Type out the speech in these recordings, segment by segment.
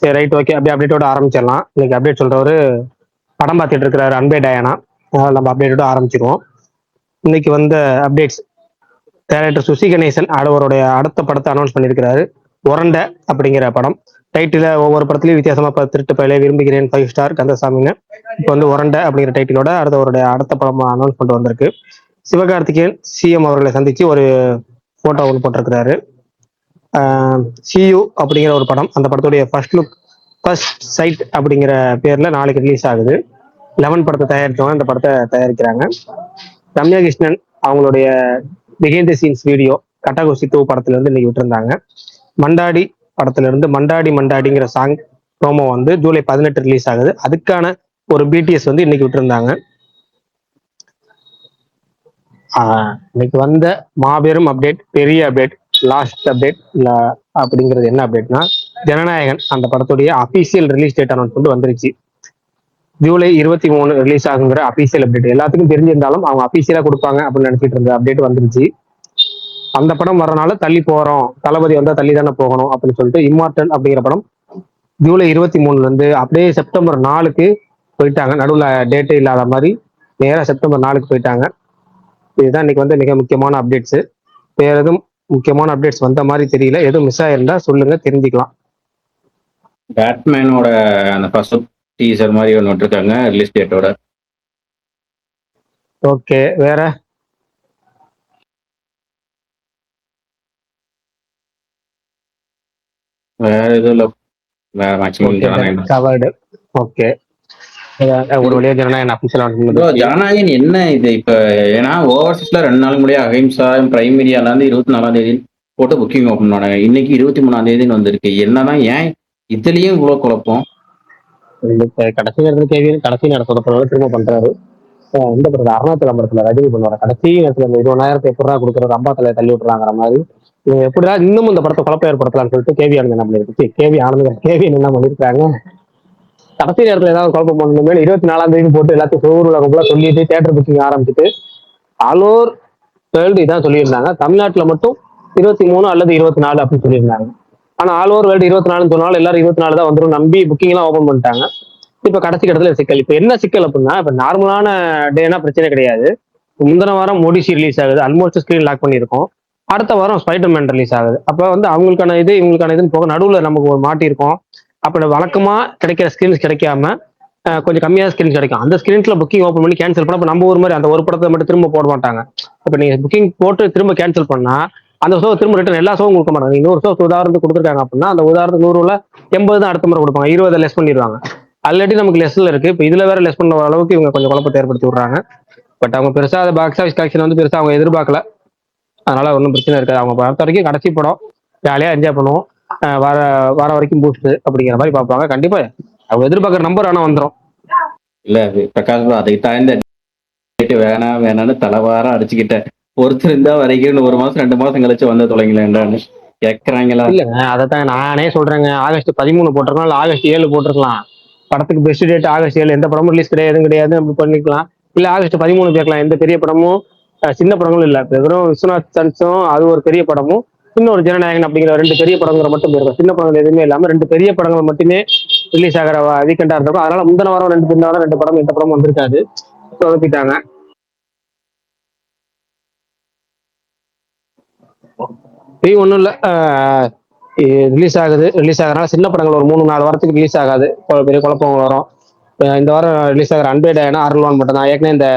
சரி right okay, அப்படியே அப்டேட்டோட ஆரம்பிச்சிடலாம். இன்னைக்கு அப்டேட் சொல்றவரு படம் பார்த்துட்டு இருக்கிறாரு, அன்பே டயானா. அதனால நம்ம அப்டேட்டோட ஆரம்பிச்சிருவோம். இன்னைக்கு வந்த அப்டேட்ஸ்: டைரக்டர் சுசி கணேசன் அவருடைய அடுத்த படத்தை அனௌன்ஸ் பண்ணியிருக்கிறாரு. உரண்ட அப்படிங்கிற படம். டைட்டில ஒவ்வொரு படத்துலயும் வித்தியாசமா திருட்டு பயில விரும்புகிறேன் 5 ஸ்டார் கந்தசாமின்னு. இப்போ வந்து உரண்ட அப்படிங்கிற டைட்டிலோட அவருடைய அடுத்த படம் அனௌன்ஸ் பண்ணிட்டு வந்திருக்கு. சிவகார்த்திகேயன் சிஎம் அவர்களை சந்திச்சு ஒரு போட்டோ ஒன்று போட்டிருக்கிறாரு. சியு அப்படிங்கிற ஒரு படம், அந்த படத்துடைய ஃபர்ஸ்ட் லுக் ஃபர்ஸ்ட் சைட் அப்படிங்கிற பேர்ல நாளைக்கு ரிலீஸ் ஆகுது. 11 படத்தை தயாரிச்சவங்க இந்த படத்தை தயாரிக்கிறாங்க. ரம்யா கிருஷ்ணன் அவங்களுடைய பிஹைண்ட் தி சீன்ஸ் வீடியோ கட்டாகுசி 2 படத்துல இருந்து இன்னைக்கு விட்டுருந்தாங்க. மண்டாடி படத்துல இருந்து மண்டாடி மண்டாடிங்கிற சாங் ப்ரோமோ வந்து ஜூலை 18 ரிலீஸ் ஆகுது. அதுக்கான ஒரு பிடிஎஸ் வந்து இன்னைக்கு விட்டுருந்தாங்க. இன்னைக்கு வந்த மாபெரும் அப்டேட், பெரிய அப்டேட், லாஸ்ட் அப்டேட் அப்படிங்கிறது என்ன அப்டேட்னா, ஜனநாயகன் அந்த படத்துடைய அபிஷியல் ரிலீஸ் டேட் அனௌன்ஸ்மெண்ட் வந்துருச்சு. ஜூலை 23 ரிலீஸ் ஆகுங்கிற அபிஷியல் அப்டேட் எல்லாத்துக்கும் தெரிஞ்சிருந்தாலும் அவங்க அபிஷியலா கொடுப்பாங்க அப்படின்னு நினைச்சிட்டு இருந்த அப்டேட் வந்துருச்சு. அந்த படம் வரனால தள்ளி போறோம், தளபதி வந்தா தள்ளி தானே போகணும் அப்படின்னு சொல்லிட்டு இம்மார்டல் அப்படிங்கிற படம் ஜூலை 23 இருந்து அப்படியே செப்டம்பர் 4க்கு போயிட்டாங்க. நடுவில் டேட்டே இல்லாத மாதிரி நேராக செப்டம்பர் 4க்கு போயிட்டாங்க. இதுதான் இன்னைக்கு வந்து மிக முக்கியமான அப்டேட்ஸ். வேற எதுவும் முக்கியமான அப்டேட்ஸ் வந்த மாதிரி தெரியல. எதுவும் மிஸ் ஆயிருந்தா சொல்லுங்க, தெரிஞ்சுக்கலாம். பேட்மேனோட அந்த ஃபர்ஸ்ட் டீசர் மாதிரி ஒன்று விட்டுருக்காங்க ரிலீஸ் டேட்டோட. ஓகே, வேற வேற எதுவும் இல்லை. வேற மேக்ஸிமம் கவர்டு. ஓகே, ஒரு வழியா ஜனநாயகன் அபிஷியல் ஜனநாயகன் என்ன இது இப்ப? ஏன்னா ஓவர்சீஸ்ல 2 நாள் முடிய அஹிம்சா பிரைமரியால இருந்து 24ஆம் தேதி போட்டு புக்கிங் ஓப்பன் பண்ணாங்க. இன்னைக்கு 23ஆம் தேதின்னு வந்திருக்கு. என்னதான் ஏன் இதுலயும் இவ்வளவு குழப்பம்? கடைசி நேரத்துல கடைசி நேரத்தோட திரும்ப பண்றாரு. இந்த படத்துல அருணாச்சலம் படத்துல ரஜினி பண்ணுவாங்க, கடைசி நேரத்துல இந்த 20,000 எப்படா கொடுக்குறது, அம்பாத்தலை தள்ளி விட்டுறாங்கிற மாதிரி எப்படிதான் இன்னும் இந்த படத்தை குழப்பம் ஏற்படுத்தலாம்னு சொல்லிட்டு கேவி ஆனந்த் என்ன பண்ணிருக்கு, கேவி என்ன பண்ணிருக்காங்க, கடைசி நேரத்துல ஏதாவது குழப்பம் பண்ணணுமே 24ஆம் தேதி போட்டு எல்லாத்தையும் சோறு உலகம் சொல்லிட்டு தியேட்டர் புக்கிங் ஆரம்பிச்சுட்டு ஆல் ஓவர் வேர்ல்டு இதான் சொல்லியிருந்தாங்க. தமிழ்நாட்டுல மட்டும் 23 அல்லது 24 அப்படின்னு சொல்லியிருந்தாங்க. ஆனா ஆல் ஓவர் வேர்ல்டு 24 சொன்னாலும் எல்லாரும் 24 தான் வந்துடும் நம்பி புக்கிங் எல்லாம் ஓபன் பண்ணிட்டாங்க. இப்ப கடைசி இடத்துல சிக்கல். இப்ப என்ன சிக்கல் அப்படின்னா, இப்ப நார்மலான டேனா பிரச்சனை கிடையாது. முந்தின வாரம் மோடிசி ரிலீஸ் ஆகுது, ஆல்மோஸ்ட் ஸ்கிரீன் லாக் பண்ணியிருக்கோம். அடுத்த வாரம் ஸ்பைடர்மேன் ரிலீஸ் ஆகுது. அப்ப வந்து அவங்களுக்கான இது இவங்களுக்கான இதுன்னு போக நடுவுல நமக்கு ஒரு மாட்டிருக்கோம். அப்ப வழக்கமா கிடைக்கிற ஸ்கிரீன்ஸ் கிடைக்காம கொஞ்சம் கம்மியான ஸ்கிரீன்ஸ் கிடைக்கும். அந்த ஸ்கிரீன்ஸ்ல புக்கிங் ஓப்பன் பண்ணி கேன்சல் பண்ணா நம்ம ஒரு மாதிரி அந்த ஒரு படத்தை மட்டும் திரும்ப போட மாட்டாங்க. இப்ப நீங்க புக்கிங் போட்டு திரும்ப கேன்சல் பண்ணா அந்த ஷோ திரும்ப ரிட்டர்ன் எல்லா ஷோவும் கொடுக்க மாட்டாங்க. இன்னொரு ஷோ உதாரணத்துக்கு கொடுத்துருக்காங்க அப்படின்னா அந்த உதாரணத்துக்கு 100ல 80 தான் அடுத்த முறை கொடுப்பாங்க, 20 லெஸ் பண்ணிடுவாங்க. ஆல்ரெடி நமக்கு லெஸ்ல இருக்கு, இப்ப இதுல வேற லெஸ் பண்ண அளவுக்கு இவங்க கொஞ்சம் குழப்பத்தை ஏற்படுத்தி விடுறாங்க. பட் அவங்க பெருசா பாக்ஸ் ஆஃபீஸ் கலெக்ஷன் வந்து பெருசா அவங்க எதிர்பார்க்கல, அதனால ஒன்றும் பிரச்சனை இருக்காது. அவங்க பொறுத்த வரைக்கும் கடைசி படம் ஜாலியா என்ஜாய் பண்ணுவோம், வர வர வரைக்கும் பூஸ்ட் அப்படிங்கிற மாதிரி பார்ப்பாங்க. கண்டிப்பா அவங்க எதிர்பார்க்குற நம்பர் ஆனா வந்துடும். இல்ல பிரகாஷ் அதை தாழ்ந்த வேணாம் வேணான்னு தலைவாரம் அடிச்சுக்கிட்டேன். ஒருத்தர் இருந்தா வரைக்கும் 1 மாசம் 2 மாசம் கழிச்சு வந்து தொலைங்களேன்டான்னு கேட்கறாங்களா? இல்லைங்க, அதைத்தான் நானே சொல்றேங்க. ஆகஸ்ட் 13 போட்டிருக்கலாம், இல்ல ஆகஸ்ட் 7 போட்டிருக்கலாம். படத்துக்கு பெஸ்ட் டேட் ஆகஸ்ட் 7, எந்த படமும் ரிலீஸ் கிடையாது எதுவும் கிடையாது அப்படி பண்ணிக்கலாம். இல்ல ஆகஸ்ட் 13 கேட்கலாம். எந்த பெரிய படமும் சின்ன படங்களும் இல்ல. வெறும் விஸ்வநாத் சன்ஸும் அது ஒரு பெரிய படமும், இன்னொரு ஜனநாயகன் அப்படிங்கிற 2 பெரிய படங்களை மட்டும் இருக்கும். சின்ன படங்கள் எதுவுமே இல்லாம 2 பெரிய படங்கள் மட்டுமே ரிலீஸ் ஆகிற வீக்கெண்டா இருக்கும். அதனால முந்தின வாரம் 2 படம் எந்த படமும் வந்திருக்காது, சொதப்பிட்டாங்க. ஒன்றும் இல்லை, ரிலீஸ் ஆகுறதுனால சின்ன படங்கள் ஒரு 3-4 வாரத்துக்கு ரிலீஸ் ஆகாது, பெரிய குழப்பம் வரும். இந்த வாரம் ரிலீஸ் ஆகிற அன்பே டயானா அருள்வான் மட்டும் தான். ஏற்கனவே இந்த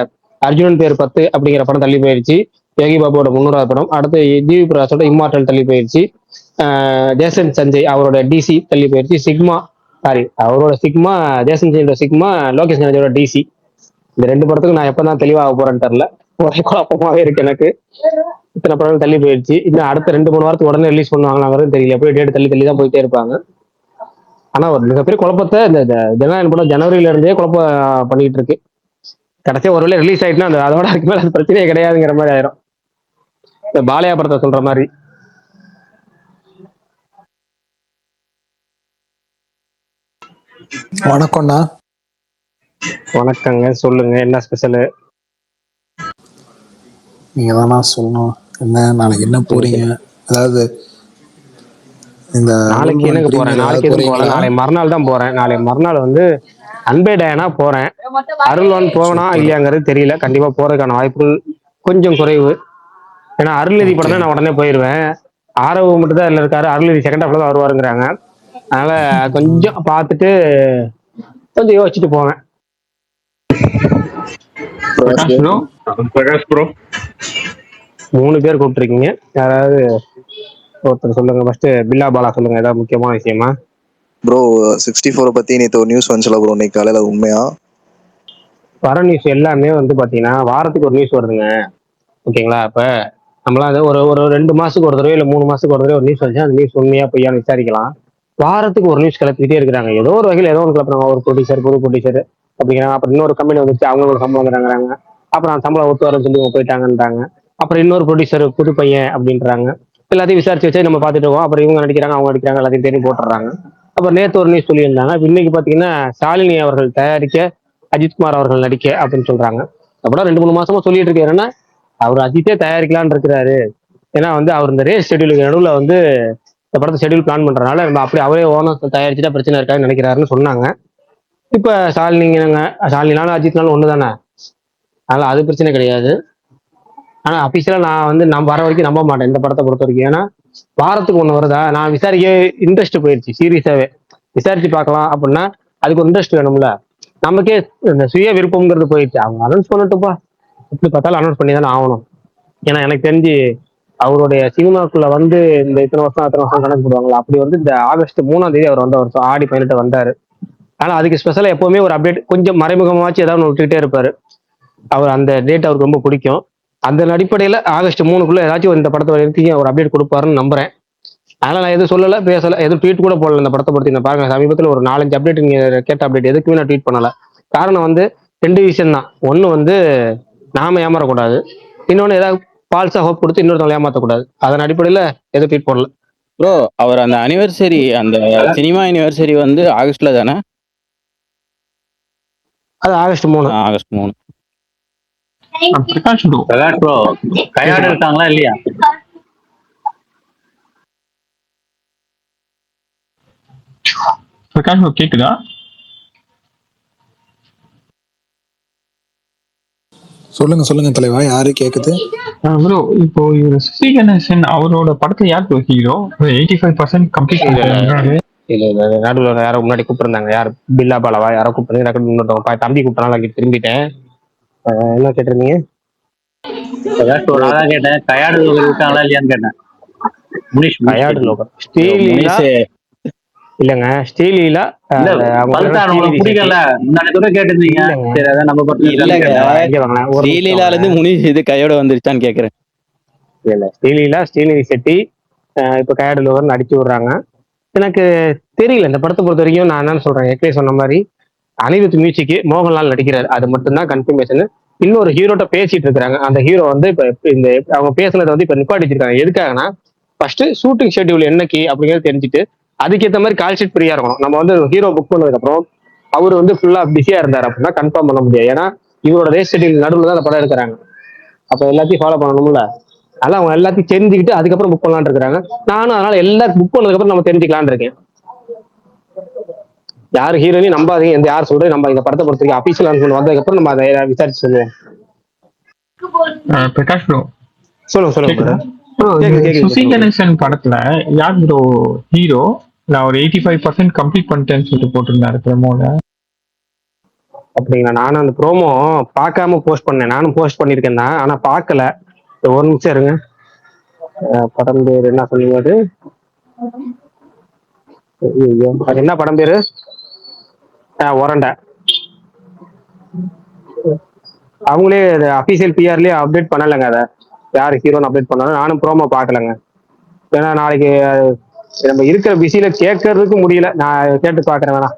அர்ஜுனன் பேர் 10 அப்படிங்கிற படம் தள்ளி போயிடுச்சு, யோகி பாபுவோட 300வது படம். அடுத்து ஜிவி பிரகாஷோட இம்மார்டல் தள்ளி போயிடுச்சு, ஜேசன் சஞ்சய் அவரோட டிசி தள்ளி போயிடுச்சு, அவரோட சிக்மா ஜேசன் சஞ்சயோட சிக்மா, லோகேஷ் கனகராஜோட டிசி. இந்த 2 படத்துக்கு நான் எப்பதான் தெளிவாக போறேன்னு தெரியல, ஒரே குழப்பமாவே இருக்கு எனக்கு. இத்தனை படங்கள் தள்ளி போயிடுச்சு. இன்னும் அடுத்த 2-3 வாரத்துக்கு உடனே ரிலீஸ் பண்ணுவாங்களாங்கிறது தெரியல. எப்படி டேட் தள்ளி தான் போயிட்டே இருப்பாங்க. ஆனா ஒரு மிகப்பெரிய குழப்பத்தை இந்த ஜனநாயகன் படம் ஜனவரியில இருந்தே குழப்பம் பண்ணிட்டு இருக்கு. கடைசியா ஒரு வேளை ரிலீஸ் ஆயிட்டுனா அதோட அதுக்கு மேல அது பிரச்சனையே கிடையாதுங்கிற மாதிரி ஆயிரும். இந்த பாலையா படத்தை சொல்ற மாதிரி. வணக்கம்ண்ணா. வணக்கங்க, சொல்லுங்க என்ன ஸ்பெஷல்? நீங்க தானா சொல்லணும். என்ன நாளைக்கு என்ன போறீங்க? அதாவது இந்த நாளைக்கு உல்வன் எனக்கு போறேன், பிரீமியர் ஏதாவது நாளைக்கு எதுவும் போகல, போறீங்களா? நாளை மறுநாள் தான் போறேன். நாளை மறுநாள் வந்து அன்பே டயனா போறேன். அருள்வான் போவனா சூப்பர். இல்லையாங்கிறது தெரியல. கண்டிப்பா போறதுக்கான வாய்ப்புகள் கொஞ்சம் குறைவு. ஏன்னா அருள்நிதி ஓகே. படம் நான் உடனே போயிருவேன். ஆரவு மட்டும் தான் இதுல இருக்காரு. அருள்நிதி செகண்ட் ஹாஃப்ல தான் வருவாருங்கிறாங்க. அதனால கொஞ்சம் பார்த்துட்டு கொஞ்சம் யோசிச்சுட்டு போவேன். பிரகாஷ் ப்ரோ. பிரகாஷ் ப்ரோ. 3 பேர் கூப்பிட்டுருக்கீங்க. யாராவது ஒருத்தர் சொல்லுங்க. ஃபர்ஸ்ட் பில்லா பாலா சொல்லுங்க, ஏதாவது முக்கியமான விஷயமா? ப்ரோ 64 பத்தி நேற்று ஒரு நியூஸ் வந்துச்சுல ப்ரோ, இன்னைக்கு காலையில உண்மையா? வர நியூஸ் எல்லாமே வந்து பாத்தீங்கன்னா வாரத்துக்கு ஒரு நியூஸ் வருதுங்க. ஓகேங்களா? இப்ப நம்மளாம் அது ஒரு ஒரு 2 மாசத்துக்கு ஒரு தடவை இல்ல 3 மாசத்துக்கு ஒரு தடவை ஒரு நியூஸ் வந்துச்சு, அந்த நியூஸ் உண்மையா பொய்யான்னு விசாரிக்கலாம். வாரத்துக்கு ஒரு நியூஸ் கிளப்பிக்கிட்டே இருக்கிறாங்க. ஏதோ ஒரு வகையில் ஏதோ ஒன்று கிளப்புறாங்க. ஒரு ப்ரொடியூசர், புது ப்ரொடியூசர் அப்படிங்கிறாங்க. அப்புறம் இன்னொரு கம்பெனி வந்துச்சு, அவங்க ஒரு சம்பளம் தராங்கிறாங்க. அப்புறம் அந்த சம்பளம் ஒத்து வரன்னு சொல்லி இவங்க போயிட்டாங்கன்றாங்க. அப்புறம் இன்னொரு ப்ரொடியூசர் புது பையன் அப்படின்றாங்க. எல்லாத்தையும் விசாரிச்சு வச்சு நம்ம பார்த்துட்டு இருக்கோம். அப்புறம் இவங்க நடிக்கிறாங்க, அவங்க நடிக்கிறாங்க, எல்லாத்தையும் தேடி போட்டுறாங்க. அப்புறம் நேத்து ஒரு நியூஸ் சொல்லியிருந்தாங்க. இப்ப இன்னைக்கு பாத்தீங்கன்னா ஷாலினி அவர்கள் தயாரிக்க, அஜித்குமார் அவர்கள் நடிக்க அப்படின்னு சொல்றாங்க. அப்புறம் 2 3 மாசமா சொல்லிட்டு இருக்காரு என்ன, அவர் அஜித்தே தயாரிக்கலாம்னு இருக்கிறாரு. ஏன்னா வந்து அவர் இந்த ரேஸ் ஷெட்யூலுக்கு நடுவில் வந்து இந்த படத்தை ஷெட்யூல் பிளான் பண்றதுனால நம்ம அப்படி அவரே ஓனர் தயாரிச்சுட்டா பிரச்சனை இருக்காதுன்னு நினைக்கிறாருன்னு சொன்னாங்க. இப்ப ஷாலினிங்க, ஷாலினினாலும் அஜித்னாலும் ஒண்ணு தானே, அதனால அது பிரச்சனை கிடையாது. ஆனா அபிஷியலா நான் வந்து நம்ம வர வரைக்கும் நம்ப மாட்டேன் இந்த படத்தை பொறுத்த வரைக்கும். ஏன்னா வாரத்துக்கு ஒண்ணு வருதா, நான் விசாரிக்க இன்ட்ரெஸ்ட் போயிடுச்சு சீரியஸாவே. விசாரிச்சு பார்க்கலாம் அப்படின்னா அதுக்கு ஒரு இன்ட்ரெஸ்ட் வேணும்ல. நமக்கே இந்த சுய விருப்பம்ங்கிறது போயிடுச்சு. அவங்க அனௌன்ஸ் பண்ணட்டுப்பா, எப்படி பார்த்தாலும் அனௌன்ஸ் பண்ணி தானே ஆகணும். ஏன்னா எனக்கு தெரிஞ்சு அவருடைய சினிமாக்குள்ள வந்து இந்த இத்தனை வருஷம் அத்தனை வருஷம் கணக்கு போடுவாங்களா, அப்படி வந்து இந்த ஆகஸ்ட் 3ஆம் தேதி அவர் வந்த வருஷம் ஆடி 18 வந்தாரு. ஆனா அதுக்கு ஸ்பெஷலா எப்பவுமே ஒரு அப்டேட் கொஞ்சம் மறைமுகமாச்சு ஏதாவது ஒன்று விட்டுக்கிட்டே இருப்பாரு. அவர் அந்த டேட் அவருக்கு ரொம்ப பிடிக்கும். அந்த அடிப்படையில ஆகஸ்ட் 3க்குள்ள ஏதாச்சும் இந்த படத்தை நிறுத்தி ஒரு அப்டேட் கொடுப்பாருன்னு நம்புறேன். அதனால நான் எதுவும் சொல்லல, பேசல, எதுவும் ட்வீட் கூட போடல இந்த படத்தை பத்தி. நான் பாருங்க, சமீபத்தில் ஒரு 4 5 அப்டேட் நீங்க கேட்ட அப்டேட் எதுக்குமே நான் ட்வீட் பண்ணல. காரணம் வந்து 2 விஷயம் தான். ஒன்னு வந்து நாம ஏமாறக்கூடாது, இன்னொன்னு ஏதாவது ஃபால்ஸா ஹோப் கொடுத்து இன்னொருத்தவங்களை ஏமாத்தக்கூடாது. அதன் அடிப்படையில எதுவும் ட்வீட் போடல. ப்ரோ அவர் அந்த அனிவர்சரி, அந்த சினிமா அனிவர்சரி வந்து ஆகஸ்ட்ல தானே? அது August 3. August 3. Prakash bro. Prakash bro, கையாடு இருக்காங்களா இல்லையா? பிரகாஷ் ப்ரோ கேக்குதா? சொல்லுங்க சொல்லுங்க தலைவா, யாரு கேக்குது? ப்ரோ இப்போ இவர் ஸ்ரீ கணேசன் அவரோட படத்தை யார் ப்ரோ ஹீரோ? 85% கம்ப்ளீட் பண்ணிட்டாரு. இல்ல இல்ல, நடுவில் யாரோ முன்னாடி கூப்பிட்டுருந்தாங்க. யார், பில்லா பாலாவா யாரோ கூப்பிட்டு இன்னொருத்தவங்க தம்பி கூப்பிட்டாங்க, அங்கே திரும்பிட்டேன். என்ன கேட்டிருந்தீங்க? பிரகாஷ் ப்ரோ, நான் தான் கேட்டேன், கையாடு இருக்காங்களா இல்லையான்னு கேட்டேன். முனிஷ் கயாடு லோகர் ஸ்டீலீலா முனிஷ் இல்லங்க, ஸ்டீலீலா. இல்ல, பல்தான் உங்களுக்கு பிடிக்கல, முன்னாடி கூட கேட்டிருந்தீங்க. இல்லங்க சரி, அதான் நம்ம இல்லங்க, இங்க வாங்களேன் ஒரு ஸ்ரீலீலால இருந்து முனிஷ் இது கையோட வந்துருச்சான்னு கேக்குறேன். இல்ல, ஸ்ரீலீலா ஸ்ரீநிதி செட்டி இப்ப கயாடு லோகர் அடிச்சு விடுறாங்க. எனக்கு தெரியல இந்த படத்தை பொறுத்த வரைக்கும். நான் என்னன்னு சொல்றேன், ஏற்கனவே சொன்ன மாதிரி அனிருத் மியூசிக்கு மோகன்லால் நடிக்கிறார், அது மட்டும்தான் கன்ஃபர்மேஷன். இன்னொரு ஹீரோட்ட பேசிட்டு இருக்காங்க. அந்த ஹீரோ வந்து இப்ப இந்த அவங்க பேசுனதை வந்து இப்ப நிப்பாட்டி வச்சிருக்காங்க. எதுக்காகனா ஃபர்ஸ்ட் ஷூட்டிங் ஷெட்யூல் என்னைக்கு அப்படிங்கிறது தெரிஞ்சுட்டு அதுக்கேற்ற மாதிரி கால் ஷீட் ஃப்ரீயா இருக்கணும். நம்ம வந்து ஹீரோ புக் பண்ணதுக்கு அப்புறம் அவர் வந்து ஃபுல்லா பிஸியா இருந்தார் அப்படின்னா கன்ஃபார்ம் பண்ண முடியாது. ஏன்னா இவரோட ரேஸ் ஷெட்யூல் நடுவில் தான் அந்த படம் எடுக்கிறாங்க. அப்ப எல்லாத்தையும் ஃபாலோ பண்ணணும்ல. அதனால அவங்க எல்லாத்தையும் தெரிஞ்சுக்கிட்டு அதுக்கப்புறம் புக் பண்ணலான்னு இருக்காங்க. நானும் அதனால எல்லாரும் புக் பண்ணதுக்கு அப்புறம் நம்ம தெரிஞ்சுக்கலான்னு இருக்கேன். யார் ஹீரோனையும் நம்பாதீங்க, எந்த யார் சொல்றது நம்ம இந்த படத்தை பொறுத்த வரைக்கும் அபிஷியல் அனௌன்ஸ்மெண்ட் வந்ததுக்கு அப்புறம் நம்ம அதை விசாரிச்சு சொல்லுவோம். பிரகாஷ் ப்ரோ சொல்லுங்க சொல்லுங்க கேக்குதா? brother. ப்ரோ கேக்குது சுசி கேக்குது. கணேசன் படத்துல யார் ப்ரோ ஹீரோ? நான் ஒரு 85% கம்ப்ளீட் பண்ணிட்டேன்னு சொல்லிட்டு போட்டிருந்தாரு ப்ரோமோல. அப்படிங்களா? நானும் அந்த ப்ரோமோ பார்க்காம போஸ்ட் பண்ணேன். நானும் போஸ்ட் பண்ணியிருக்கேன் தான், ஆனா பார்க்கல. ஒரு நிமிஷம் இருங்க. படம் பேர் என்ன சொன்னீங்க அது? ஐயோ, அது என்ன படம் பேரு? ஒரண்டை. அவங்களே அபிஷியல் பிஆர்லயே அப்டேட் பண்ணலைங்க அதை, யார் ஹீரோன்னு அப்டேட் பண்ணாலும். நானும் ப்ரோமோ பார்க்கலங்க. ஏன்னா நாளைக்கு நம்ம இருக்கிற பிஸியில கேட்கறதுக்கு முடியல. நான் கேட்டு பார்க்கறேன் வேணா.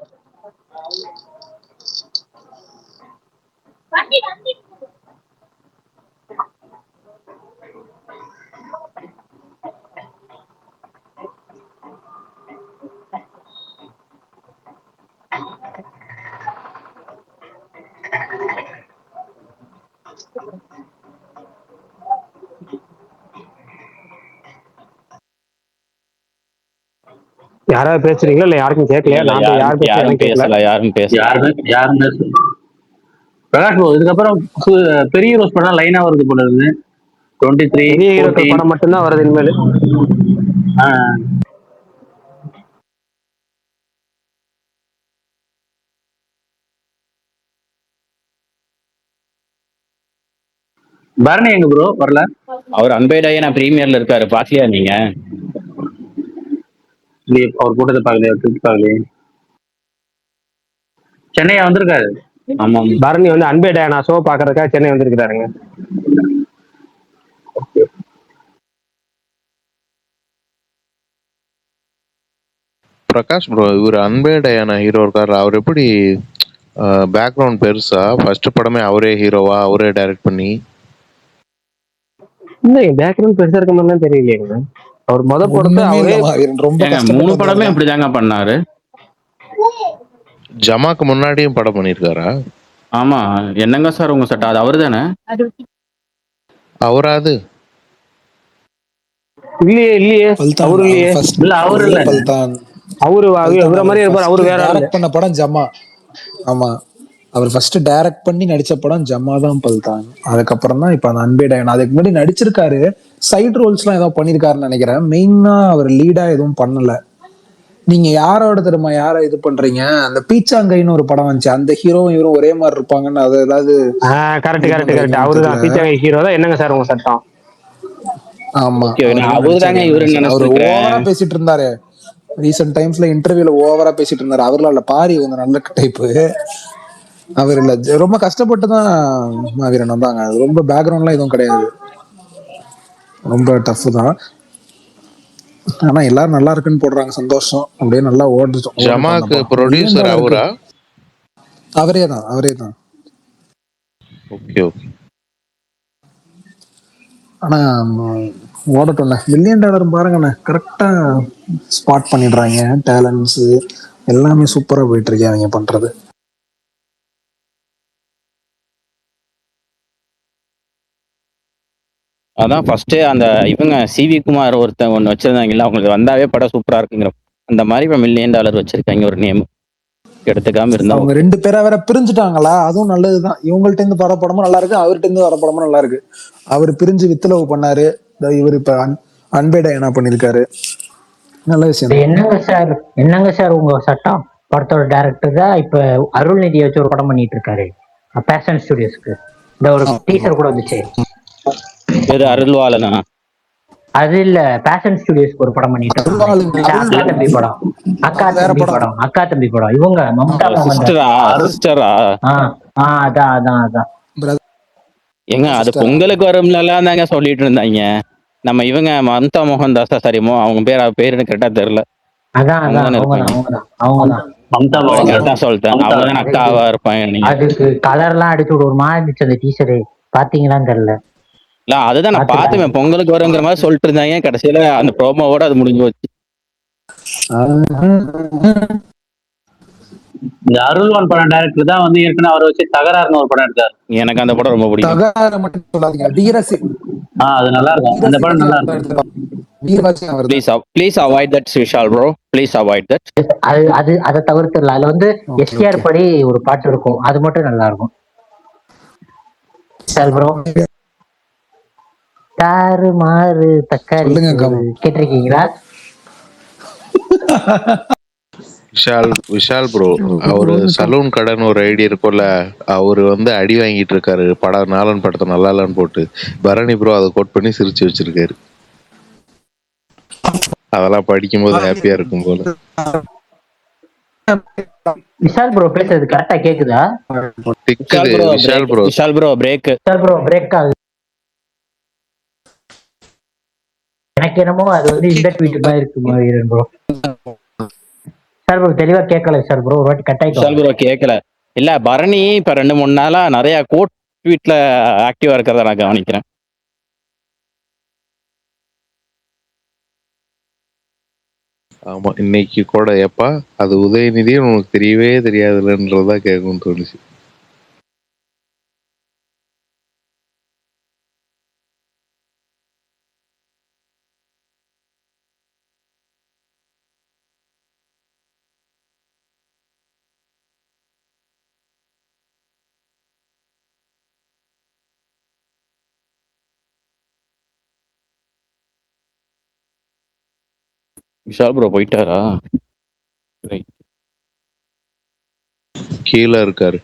யாராவது பேசுறீங்களா இல்ல யாருக்கும் கேட்கலையா? இல்ல நான் யாரும் யார் பேச யாரும் எனக்கு கேட்கல. பேசல, யாரும் பேசல. யாருமே பிரகாஷ் bro, இதுக்கப்புறம் பெரிய ரோஸ் படம் லைனா வருது போல இருக்கு. 23, பெரிய ஹீரோக்கள் 14. படம் மட்டும்தான் வருது இனிமேல். பரணி எங்க ப்ரோ வரல? அவர் அன்பேடாயே நான் பிரீமியர்ல இருக்காரு, பாக்கலையா நீங்க? இல்லையே, அவர் கூட்டத்தை பார்க்கலையா, ட்விட் பார்க்கலையே. சென்னையா வந்திருக்காரு? ஆமா. பரணி வந்து அன்பே டயானா ஷோ பாக்குறதுக்காக சென்னை வந்திருக்கிறாருங்க. பிரகாஷ் ப்ரோ, இவர் அன்பே டயானா ஹீரோ இருக்காரு. அவர் எப்படி பேக்ரவுண்ட் பெருசா? ஃபர்ஸ்ட் படமே அவரே ஹீரோவா, அவரே டைரக்ட் பண்ணி? இல்ல பேக்ரவுண்ட் பெருசா இருக்க மாதிரிலாம் தெரியலையேங்க. அவர் முத படத்தை ஒண்ணுமே அவரே இல்ல மாவீரன், ரொம்ப ஏங்க 3 கஷ்டப்பட்டு படமே வந்தாருங்க. இப்படிதாங்க பண்ணாரு. ஜமாக்கு முன்னாடியும் படம் பண்ணியிருக்காரா? ஆமா, என்னங்க சார் உங்க சட்டை, அது அவரு தானே? அவராது இல்லையே இல்லையே பல்தான் அவரு அவர் இல்லையே. ஃபர்ஸ்ட். இல்ல அவர் இல்ல இல்ல. பல்தான். அவரு பல்தான் இவர அவர் மாதிரி இருப்பார், ஃபர்ஸ்ட் அவரு வேற ஆளு. டைரக்ட் பண்ண படம் ஜமா. ஆமா, அவர் ஃபர்ஸ்ட் டைரக்ட் பண்ணி நடிச்ச படம் ஜமா தான் பல்தான். அதுக்கப்புறம் தான் இப்ப அந்த அன்பே டயானா. அதுக்கு முன்னாடி நடிச்சிருக்காரு, சைடு ரோல்ஸ்லாம் ஏதோ பண்ணிருக்காருன்னு நினைக்கிறேன். மெயினா அவர் லீடா எதுவும் பண்ணல. நீங்க யாரோட தெரியுமா யாரை இது பண்றீங்க? அந்த பீச்சாங்கைன்னு ஒரு படம் வந்துச்சு, அந்த ஹீரோவும் இவரும் ஒரே மாதிரி இருப்பாங்கன்னு அது ஏதாவது கரெக்ட் இது கரெக்ட் கரெக்ட், பண்றீங்களான்னு அவரு தெரியல. தான் பீச்சாங்க ஹீரோ தான். என்னங்க சார் உங்க சட்டம்? ஆமா, ஓகே, அவர் நான் தான் அவரு தாங்க நடிச்சாரு. என்ன இவருன்னு விஷயம்? அவர் ஓவரா நினைச்சிருக்கிறேன். பேசிட்டு இருந்தாரு ரீசெண்ட் டைம்ஸ்ல, இன்டர்வியூல ஓவரா பேசிட்டு இருந்தாரு. அவர்லாம் இல்ல, பாரி கொஞ்சம் நல்ல டைப்பு. அவர் இல்ல, ரொம்ப கஷ்டப்பட்டு தான் மாவீரன் வந்தாங்க. அது ரொம்ப பேக்ரவுண்ட்லாம் எதுவும் கிடையாது, ரொம்ப டஃப் தான். ஆனா எல்லாரும் நல்லா இருக்குன்னு போடுறாங்க, சந்தோஷம். அப்படியே நல்லா ஓடட்டும் அந்த ஜமாக்கு படம். மில்லியன் ப்ரொடியூசர் டாலருக்கு அவரா? அவரே தான், அவரே தான். Okay okay. ஆனா ஓடட்டும்ண்ணே. மில்லியன் டாலர் பாருங்கண்ணே, கரெக்டா ஸ்பாட் பண்ணிடுறாங்க. டேலண்ட்ஸ் எல்லாமே சூப்பரா போயிட்டு இருக்கேன் அவங்க பண்றது. அதான் ஃபர்ஸ்ட் அந்த இவங்க சிவி குமார் ஒருத்தன் ஒன்று வச்சிருந்தாங்கல்ல, அவங்களுக்கு வந்தாவே படம் சூப்பரா இருக்குங்கிற அந்த மாதிரி இப்போ மில்லியன் டாலர் வச்சிருக்காங்க ஒரு நேம். எடுத்துக்காம இருந்தா அவங்க ஓகே. 2 பேரா வேற பிரிஞ்சுட்டாங்களா, அதுவும் நல்லதுதான். இவங்கள்ட்ட இருந்து வர படமும் நல்லா இருக்கு, அவர்கிட்ட இருந்து வர படமும் நல்லா இருக்கு. அவர் பிரிஞ்சு வித்துலவு பண்ணாரு, இவர் இப்ப அன்பே டயானா பண்ணிருக்காரு. நல்ல விஷயம் தான். என்னங்க சார் உங்க சட்டம்? படத்தோட டைரக்டர் தான் இப்ப அருள்நிதியை வச்சு ஒரு படம் பண்ணிட்டு இருக்காரு, பேஷன் ஸ்டுடியோஸ்க்கு. இந்த ஒரு டீசர் கூட வந்துச்சு. எது அருள்வாளனா? அது இல்ல, பேஷன் ஸ்டுடியோஸ்க்கு ஒரு படம் பண்ணிட்டு இருக்காங்க. அக்கா தம்பி படம், வேற படம். அக்கா தம்பி படம். இவங்க மம்தா மோகன். சிஸ்டரா? அதான் அதான் அதான். ஏங்க அது சிஸ்டர் பொங்கலுக்கு வரும்லாம் தாங்க சொல்லிட்டு இருந்தாங்க. நம்ம இவங்க மம்தா மோகன் தாஸா, சரிமோ அவங்க பேரு கரெக்டா தெரியல. அதான் அவங்க அதான் தானே இருப்பாங்க. அவங்கதான். மம்தா மோகன். கரெக்டா சொல்லிட்டேன், மம்தா. அவங்க தானே அக்காவா இருப்பாங்க நீங்க. அதுக்கு கலர்லாம் அடிச்சு விடு, ஒரு மாதிரி இருந்துச்சு அந்த டீசரு. பாத்தீங்களான்னு தெரியல. இல்ல அதுதான் நான் பார்த்துவேன், பொங்கலுக்கு வருங்கிற மாதிரி சொல்லிட்டு இருந்தாங்க. கடைசியில அந்த ப்ரோமோவோட அது முடிஞ்சு போச்சு. இந்த அருள்வான் படம் டைரக்டர் தான் வந்து ஏற்கனவே அவரை வச்சு தகராறுன்னு ஒரு படம் எடுத்தார். எனக்கு அந்த படம் ரொம்ப பிடிக்கும். தகார மட்டும் சொல்லாதீங்க, வீரசி. அது நல்லா இருக்கும், அந்த படம் நல்லா இருக்கும். வீரவாசி அவர் தான். Please avoid that Vishal bro, please avoid that. அதை தவிர்த்துடலாம். அதுல வந்து Okay, எஸ்டிஆர் okay. படி ஒரு பாட்டு இருக்கும், அது மட்டும் நல்லா இருக்கும். ப்ரோ தாறு மாறு தக்காளி சொல்லுங்க சோறு கமல். கேட்டிருக்கீங்களா? விஷால் ப்ரோ, அவரு சலூன் கடைன்னு ஒரு ஐடி இருக்கும்ல, அவரு வந்து அடி வாங்கிட்டு இருக்காரு படம், நாலன் படத்தை நல்லா இல்லன்னு போட்டு. பரணி ப்ரோ அதை கோட் பண்ணி சிரிச்சு வச்சிருக்காரு. அதெல்லாம் படிக்கும்போது ஹாப்பியா இருக்கும் போல. விஷால் ப்ரோ பேசுறது கரெக்டா கேக்குதா? டிக்குது Vishal bro. Vishal bro break. Vishal bro break ஆகுது. எனக்கு என்னமோ அது வந்து இந்த ட்வீட் மாதிரி இருக்குமா வீரன் ப்ரோ. விஷால் ப்ரோ தெளிவா கேட்கல. விஷால் ப்ரோ ஒரு வாட்டி கட் விஷால் ஆயிட்டோம். ப்ரோ கேட்கல. இல்ல பரணி இப்ப 2-3 நாளா நிறைய கோட் ட்வீட்ல ஆக்டிவா இருக்கிறத நான் கவனிக்கிறேன். ஆமா, இன்னைக்கு கூட ஏப்பா அது உதயநிதி உனக்கு தெரியவே தெரியாதுன்றதா கேட்கும்னு தோணுச்சு. விஷால் ப்ரோ போயிட்டாரா? Right. கீழே இருக்காரு.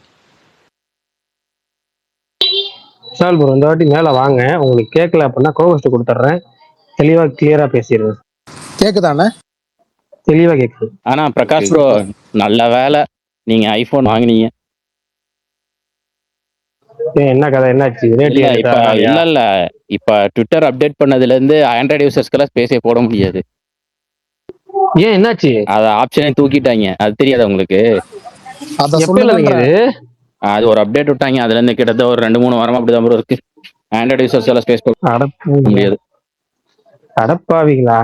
விஷால் ப்ரோ இந்த வாட்டி மேல வாங்க, உங்களுக்கு கேட்கல அப்படின்னா கோவஸ்ட் கொடுத்துட்றேன், தெளிவா கிளியரா பேசிடுவேன். கேக்குதாண்ணே? தெளிவா கேட்குது. ஆனா பிரகாஷ் ப்ரோ சூப்பர். நல்ல வேலை நீங்க ஐபோன் வாங்குனீங்க. என்ன கதை, என்னாச்சு? ரேட் இல்ல ஏறுதா இப்ப அதனாலயா? இல்ல இப்ப ட்விட்டர் அப்டேட் பண்ணதுல இருந்து ஆண்ட்ராய்டு யூசர்ஸ்க்கெல்லாம் ஸ்பேஸே போட முடியாது. ஏன் என்னாச்சு? அத ஆப்ஷனே தூக்கிட்டாங்க. அது தெரியாதா உங்களுக்கு? அத எப்பயில நீங்க சொல்லுங்கன்ற. இது? அது ஒரு அப்டேட் விட்டாங்க. அதுல இருந்து கிட்டத்தட்ட ஒரு 2-3 வாரமா அப்படிதான் ப்ரோ இருக்கு. ஆண்ட்ராய்டு யூசர்ஸ் எல்லாம் ஸ்பேஸ் போட அடப்பாவிங்களா, முடியாது. அடப்பாவிங்களா.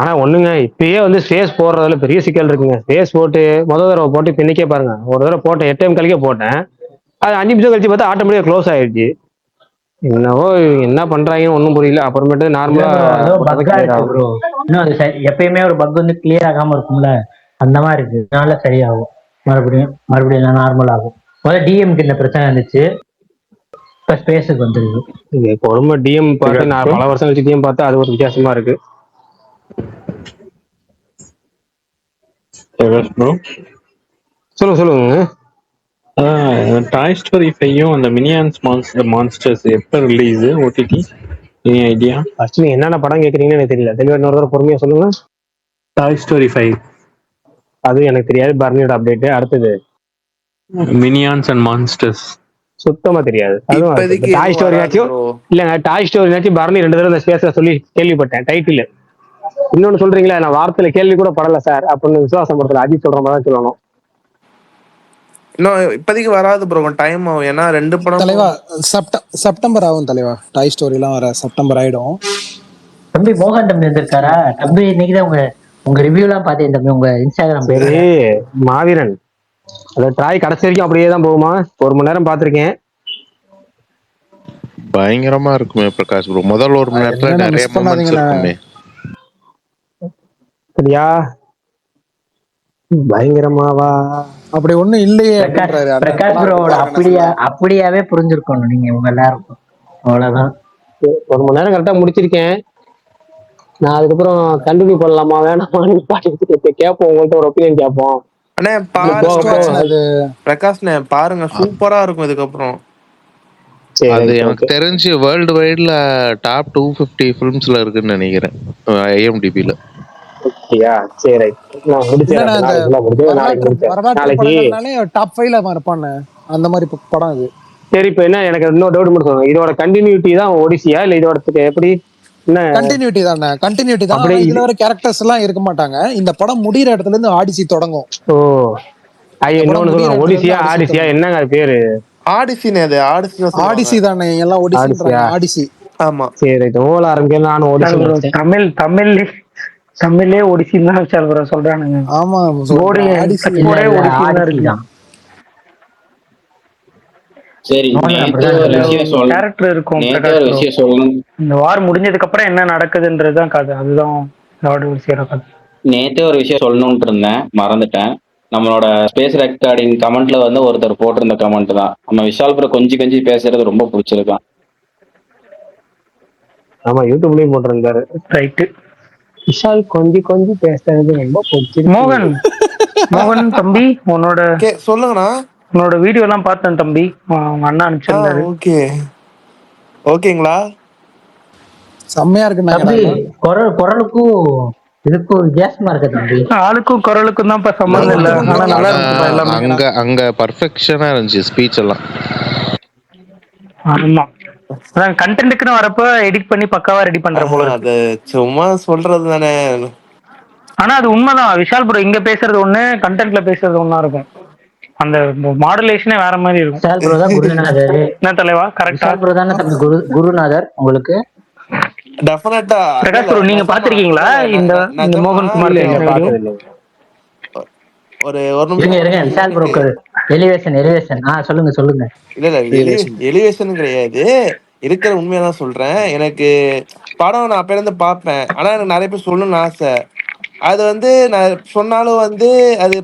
ஆனா ஒண்ணுங்க, இப்பயே வந்து ஸ்பேஸ் போடுறதுல பெரிய சிக்கல் இருக்குங்க. ஸ்பேஸ் போட்டு முதல் தடவை போட்டு இப்ப இன்னைக்கே பாருங்க, ஒரு தடவை போட்டேன் 8 கழிக்க போட்டேன், அது 5 நிமிஷம் கழிச்சு பார்த்தா ஆட்டோமேட்டிக்கா க்ளோஸ் ஆயிடுச்சு. என்னவோ என்ன பண்றாங்கன்னு ஒண்ணும் புரியல. அப்புறமேட்டு இல்ல நார்மலா ப்ரோ, ஏதோ போட்டது பக்கா கிளியர் இருக்கு ஆகும். ப்ரோ. இன்னும் அது எப்பயுமே ஒரு பக் வந்து கிளியர் ஆகாம இருக்கும்ல, அந்த மாதிரி இருக்கு. அதனால சரியாகும். மறுபடியும் நார்மல் ஆகும். முதல்ல டிஎம்க்கு இந்த பிரச்சனை இருந்துச்சு, இப்ப ஸ்பேஸுக்கு வந்துருக்கு. இது கொடுமை. டிஎம் பார்த்து நான் ப்ரோ பல வருஷம் கழிச்சு டிஎம் பார்த்தா அது ஒரு வித்தியாசமா இருக்கு. பிரகாஷ் ப்ரோ, சொல்லுங்க சொல்லுங்க. டாய் ஸ்டோரி 5யும் அந்த மினியான்ஸ் மான்ஸ்டர்ஸ் எப்போ release OTT? Any idea? First நீங்க என்னென்ன படம் கேட்குறீங்கன்னு எனக்கு தெரியல, தெளிவா இன்னொரு தடவை பொறுமையா சொல்லுங்க. டாய் ஸ்டோரி 5, அது எனக்கு தெரியாது. பர்னியோட அப்டேட் அடுத்தது மினியான்ஸ் அண்ட் மான்ஸ்டர்ஸ். சுத்தமா தெரியாது. அதுவும் அடுத்தது இப்போதைக்கு டாய் எதுவும் வராது ஸ்டோரியாச்சும் ப்ரோ. இல்லைங்க. டாய் ஸ்டோரினாச்சும் பர்னி 2 தடவை இந்த ஸ்பேஸ்ல சொல்லி கேள்விப்பட்டேன் டைட்டில். இன்னொன்னு சொல்றீங்களா, நான் வார்த்தையில கேள்வி கூட படல சார் அப்படின்னு விசுவாசம் படுத்தல. அஜித் சொல்ற மாதிரி தான் சொல்லணும். இன்னும் இப்போதைக்கு வராது ப்ரோ, டைம் ஆகும். ஏன்னா 2 தலைவா படமும் செப்டம்பர் ஆகும் தலைவா. டாய் ஸ்டோரி எல்லாம் வர செப்டம்பர் ஆயிடும். தம்பி மோகன் தம்பி வந்திருக்காரா? தம்பி இன்னைக்கு தான் உங்க ரிவ்யூ எல்லாம் பார்த்தேன் தம்பி, உங்க இன்ஸ்டாகிராம் சரி பேஜ்ல. மாவீரன், அந்த ட்ராய் கடைசி வரைக்கும் அப்படியே தான் போகுமா? 1 மணி நேரம் பார்த்திருக்கேன். பயங்கரமா இருக்குமே பிரகாஷ் ப்ரோ. முதல் 1 மணி நேரத்துல என்னென்ன நிறைய மிஸ் மூமெண்ட்ஸ் பண்ணாதீங்கண்ணே. இருக்குமே. சரியா? பயங்கரமாவா? அப்படி ஒண்ணும் இல்லையே பிரகாஷ் அப்படின்றாரு அந்த பிரகாஷ் படம் இருக்கு ப்ரோவோட பாருங்க ஃபுல்லா. அப்படியாவே புரிஞ்சிருக்கணும் நீங்க உங்க எல்லாருக்கும். அவ்வளவுதான். 1 மணி நேரம் கரெக்டா முடிச்சிருக்கேன். நான் அதுக்கப்புறம் கண்டினியூ பண்ணலாமா வேணாமான்னு பாட்டு கேட்போம், உங்கள்ட்ட ஒரு ஒப்பீனியன் கேட்போம். அண்ணே இது போக பெஸ்ட் பாருங்க போக வாட்ச்ண்ணே அது. பிரகாஷ்ண்ணே, பாருங்க சூப்பரா இருக்கும் இதுக்கப்புறம். சரி அது ரைட் எனக்கு ஓகே. தெரிஞ்சு வேர்ல்டு வைட்ல டாப் 250 ஃபிலிம்ஸ்ல இருக்குன்னு நினைக்கிறேன் ஐஎம்டிபில. அப்படியா? சரி ரைட். நான் முடிச்சிடறேன். இல்லண்ணே, அந்த நாளைக்கு ஃபுல்லா முடிச்சு நாளைக்கு வரலாற்று முடிச்சேன் வரலாற்று நாளைக்கு. படங்கள்னாலே டாப் 5ல இருப்பானே, அந்த மாதிரி படம் இது. சரி இப்ப என்ன, எனக்கு இன்னொரு டவுட் மட்டும் சொல்லுங்க. இதோட கண்டினியூட்டி தான் ஒடிசியா இல்ல இதோட எப்படி என்ன? கண்டினியூட்டி தானே, கண்டினியூட்டி தான். அப்படி ஆனா இது இதுல வர கேரக்டர்ஸ் எல்லாம் இருக்க மாட்டாங்க. இந்த படம் முடியிற இடத்துல இருந்து ஆடிசி தொடங்கும். ஓ ஐயோ, இந்த படம் இன்னொன்னு முடியிற சொல்லுங்க. இடத்துல இருந்து ஒடிசியா ஆடிசி ஆடிசியா தொடங்கும். என்னங்க அது பேரு? ஆடிசினே, அது ஆடிசி தான் சொல்லுவாங்க. ஆடிசி தானே, எல்லாம் ஆடிசியா? ஒடிசின்றாங்க. ஆடிசி. ஆமா. சரி ரைட். ஓல ஆரம்பிக்க நானும் ஓடிசி நினைச்சேன். தமிழ்லயே ஒடிசின்னு தான் வச்சாரு bro, சொல்றானுங்க. ஆமா போர்டு சொல்றேன் ஆடிசி. இல்ல போர்டே இல்ல, ஒடிசின்னு தான் ஆடிசி இருக்கு. தான். சரி மோகன் நேத்து அப்படிதான் ஒரு சொன்னாரு. விஷயம் சொல்லணும். கேரக்டர் இருக்கும் நேத்தே பிரகாஷ் ஒரு ப்ரோ. விஷயம் சொல்லணும். இந்த வார் முடிஞ்சதுக்கு அப்புறம் என்ன நடக்குதுன்றதுதான் கதை. அதுதான் ஒடிசியோட கதை. நேத்தே ஒரு விஷயம் சொல்லணும்னு இருந்தேன், மறந்துட்டேன். நம்மளோட ஸ்பேஸ் ரெக்கார்டிங் கமெண்ட்ல வந்து ஒருத்தர் போட்டிருந்த கமெண்ட் தான், நம்ம விஷால் ப்ரோ கொஞ்சி கொஞ்சி பேசுறது ரொம்ப பிடிச்சிருக்கான். ஆமா, யூடியூப்லயும் போட்டிருந்தாரு. ரைட்டு. விஷால் கொஞ்சி கொஞ்சி பேசுறது ரொம்ப பிடிச்சிருக்கு. மோகன் மோகன் தம்பி, சொல்லுங்கண்ணா. உன்னோட வீடியோ எல்லாம் பார்த்தேன் தம்பி. உங்க அண்ணா அனுப்பிச்சிருந்தாரு. ஓகே. ஓகேங்களா? செம்மையா இருக்குன்னாங்க தம்பி எல்லாம். குரலுக்கும் இதுக்கும் வித்தியாசமா இருக்கு தம்பி. ஆளுக்கும் குரலுக்கும் தான் இப்ப சம்பந்தம் இல்ல, ஆனா நல்லா ஆனா இருந்துச்சுப்பா எல்லாமே. அங்க பர்ஃபெக்ஷனா இருந்துச்சு ஸ்பீச் எல்லாம். ஆமா, அதான் கண்டென்ட்டுக்குன்னு வரப்ப எடிட் பண்ணி பக்காவா ரெடி பண்ற போல இருக்கு. அது சும்மா சொல்றது தானே. ஆனா அது உண்மைதான். விஷால் ப்ரோ இங்க பேசுறது ஒண்ணு, கண்டென்ட்ல பேசுறது ஒண்ணா இருக்கும். அந்த மாடுலேஷனே வேற மாதிரி இருக்கும். விஷால் ப்ரோ தான் குருநாதர். என்ன தலைவா, கரெக்டா? விஷால் ப்ரோ தானே தம்பி குருநாதர் உங்களுக்கு? டெஃபினட்டா. பிரகாஷ் ப்ரோ, நீங்க பாத்திருக்கீங்களா இந்த மோகன் குமார் இல்ல பேசின வீடியோ? பார்த்தது இல்லை. ஒரு இருங்க நிமிஷம் விஷால் ப்ரோக்கு எலிவேஷன் சொல்லுங்க. இல்ல எலிவேஷன் கிடையாது, இருக்கிற உண்மையதான் சொல்றேன். எனக்கு படம் நான் அப்ப இருந்து பார்ப்பேன், ஆனா எனக்கு நிறைய பேர் சொல்லணும்னு ஆசை. அது வந்து நான் சொன்னாலும் வந்து அது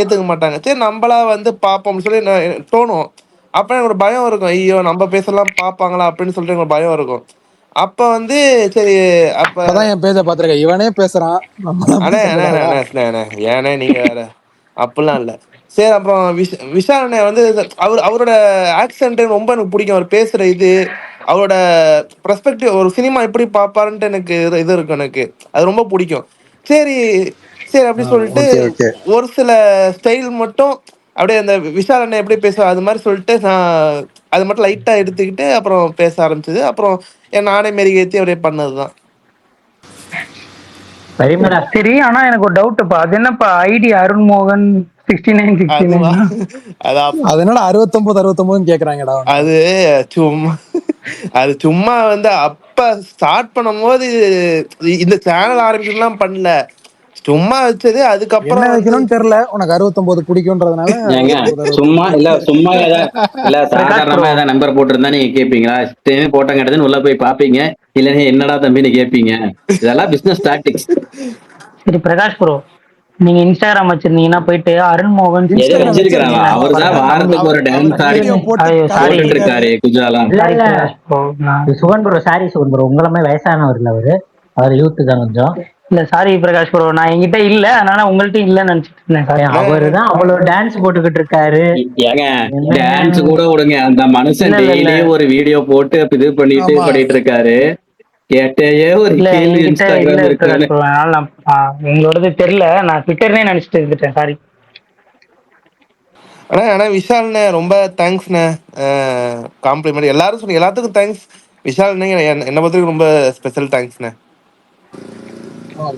ஏத்துக்க மாட்டாங்க. சரி நம்மளா வந்து பார்ப்போம்னு சொல்லி தோணும். அப்ப எனக்கு ஒரு பயம் இருக்கும், ஐயோ நம்ம பேசலாம் பார்ப்பாங்களா அப்படின்னு சொல்லிட்டு எனக்கு ஒரு பயம் இருக்கும். அப்ப வந்து சரி அப்ப அப்பதான் என் பேஜ பாத்துருக்க, இவனே பேசுறான் நம்மளாம் அண்ணே அண்ணே அண்ணே பேசக்கூடாதா? அண்ணே அண்ணே ஏண்ணே நீங்க வேற அப்படிலாம் இல்ல. சரி அப்புறம் விஷால் அண்ணே வந்து அவரோட ஆக்சென்ட் ரொம்ப எனக்கு பிடிக்கும். அவர் பேசுற இது, அவரோட பெர்ஸ்பெக்டிவ், ஒரு சினிமா எப்படி பார்ப்பாருன்ட்டு எனக்கு இது இருக்கு எனக்கு, அது ரொம்ப பிடிக்கும். சரி சரி அப்படி சொல்லிட்டு ஓகே ஓகே. ஒரு சில ஸ்டைல் மட்டும் அப்படியே அந்த விஷால் அண்ணன் எப்படி பேசுவார் அது மாதிரி சொல்லிட்டு நான் அது மட்டும் லைட்டா எடுத்துக்கிட்டு அப்புறம் பேச ஆரம்பிச்சது. அப்புறம் நானே மெருகேத்தி அப்படியே பண்ணதுதான். பரிமளா சரி, ஆனா எனக்கு ஒரு டவுட்ப்பா. அது என்னப்பா ஐடி அருண்மோகன் 6969? அதுவா அதான் அது என்னடா 69 69 கேக்குறாங்கடா அவனுங்க. அது சும்மா அது சும்மா வந்து அப்ப ஸ்டார்ட் பண்ணும் போது இந்த சேனல் ஆரம்பிக்கலாம் பண்ணல, சும்மா வச்சது. என்ன அதுக்கப்புறம் வந்து வைக்கணும்னு தெரியல, உனக்கு 69 பிடிக்கும்ன்றதுனால ஏங்க 69 சும்மா 69 இல்ல, சும்மா ஏதாவது இல்ல பிரகாஷ் சாதாரணமா ப்ரோ, ஏதாவது நம்பர் போட்டிருந்தா நீங்க கேட்பீங்களா? போட்டம் கேட்டதுன்னு உள்ள போய் பாப்பீங்க, இல்லைன்னா என்னடா தம்பின்னு கேட்பீங்க. இதெல்லாம் பிசினஸ் டாக்டிக்ஸ். சரி பிரகாஷ் ப்ரோ, நீங்க இன்ஸ்டாகிராம் வச்சிருந்தீங்கன்னா போயிட்டு அருண்மோகன் எதை இன்ஸ்டாகிராம் 6969 வச்சிருக்கிறாங்க? வச்சிருக்கேன். அவர் தான் பாருங்க. வாரத்துக்கு ஒரு டான்ஸ் ஆடி வீடியோ போட்டு ஐயோ சாரி போட்டுட்டு காட்டிட்டு இருக்காரு குஜாலா. இல்ல சாரி இல்ல Prakash bro. Sugan bro, sorry Sugan bro, உங்களமே வயசானவர் அவரு, அவர் யூத்து தான் கொஞ்சம். இல்ல சாரி பிரகாஷ் ப்ரோ, நான் என்கிட்ட இல்ல, அதனால உங்கள்ட்ட இல்லன்னு நினைச்சிட்டு இருந்தேன். சாரி. அவரு தான் அவ்வளவு டான்ஸ் போட்டுக்கிட்டு இருக்காரு. ஏங்க என்னங்க டான்ஸ் நீங்க? கூட விடுங்க, அந்த மனுஷன் இல்ல இல்ல இல்ல டெய்லியும் ஒரு வீடியோ போட்டு இது பண்ணிட்டு ஆமா. பண்ணிட்டு இருக்காரு. கேட்டையே ஒரு இல்ல கேள்வி என்கிட்ட இல்ல இன்ஸ்டாகிராம் இருக்குன்னு. பிரகாஷ் ப்ரோ, அதனால நான் உங்களோடது தெரியல, நான் ட்விட்டர்னே நினைச்சிட்டு இருந்துட்டேன். சாரி. ஆனா விஷால்ண்ணே ரொம்ப தேங்க்ஸ்ண்ணே. காம்ப்ளிமெண்ட் எல்லாரும் சொன்னீங்க, எல்லாத்துக்கும் தேங்க்ஸ். விஷால்ண்ணே என்ன பொறுத்தவரைக்கும் ரொம்ப ஸ்பெஷல் தேங்க்ஸ்ண்ணே.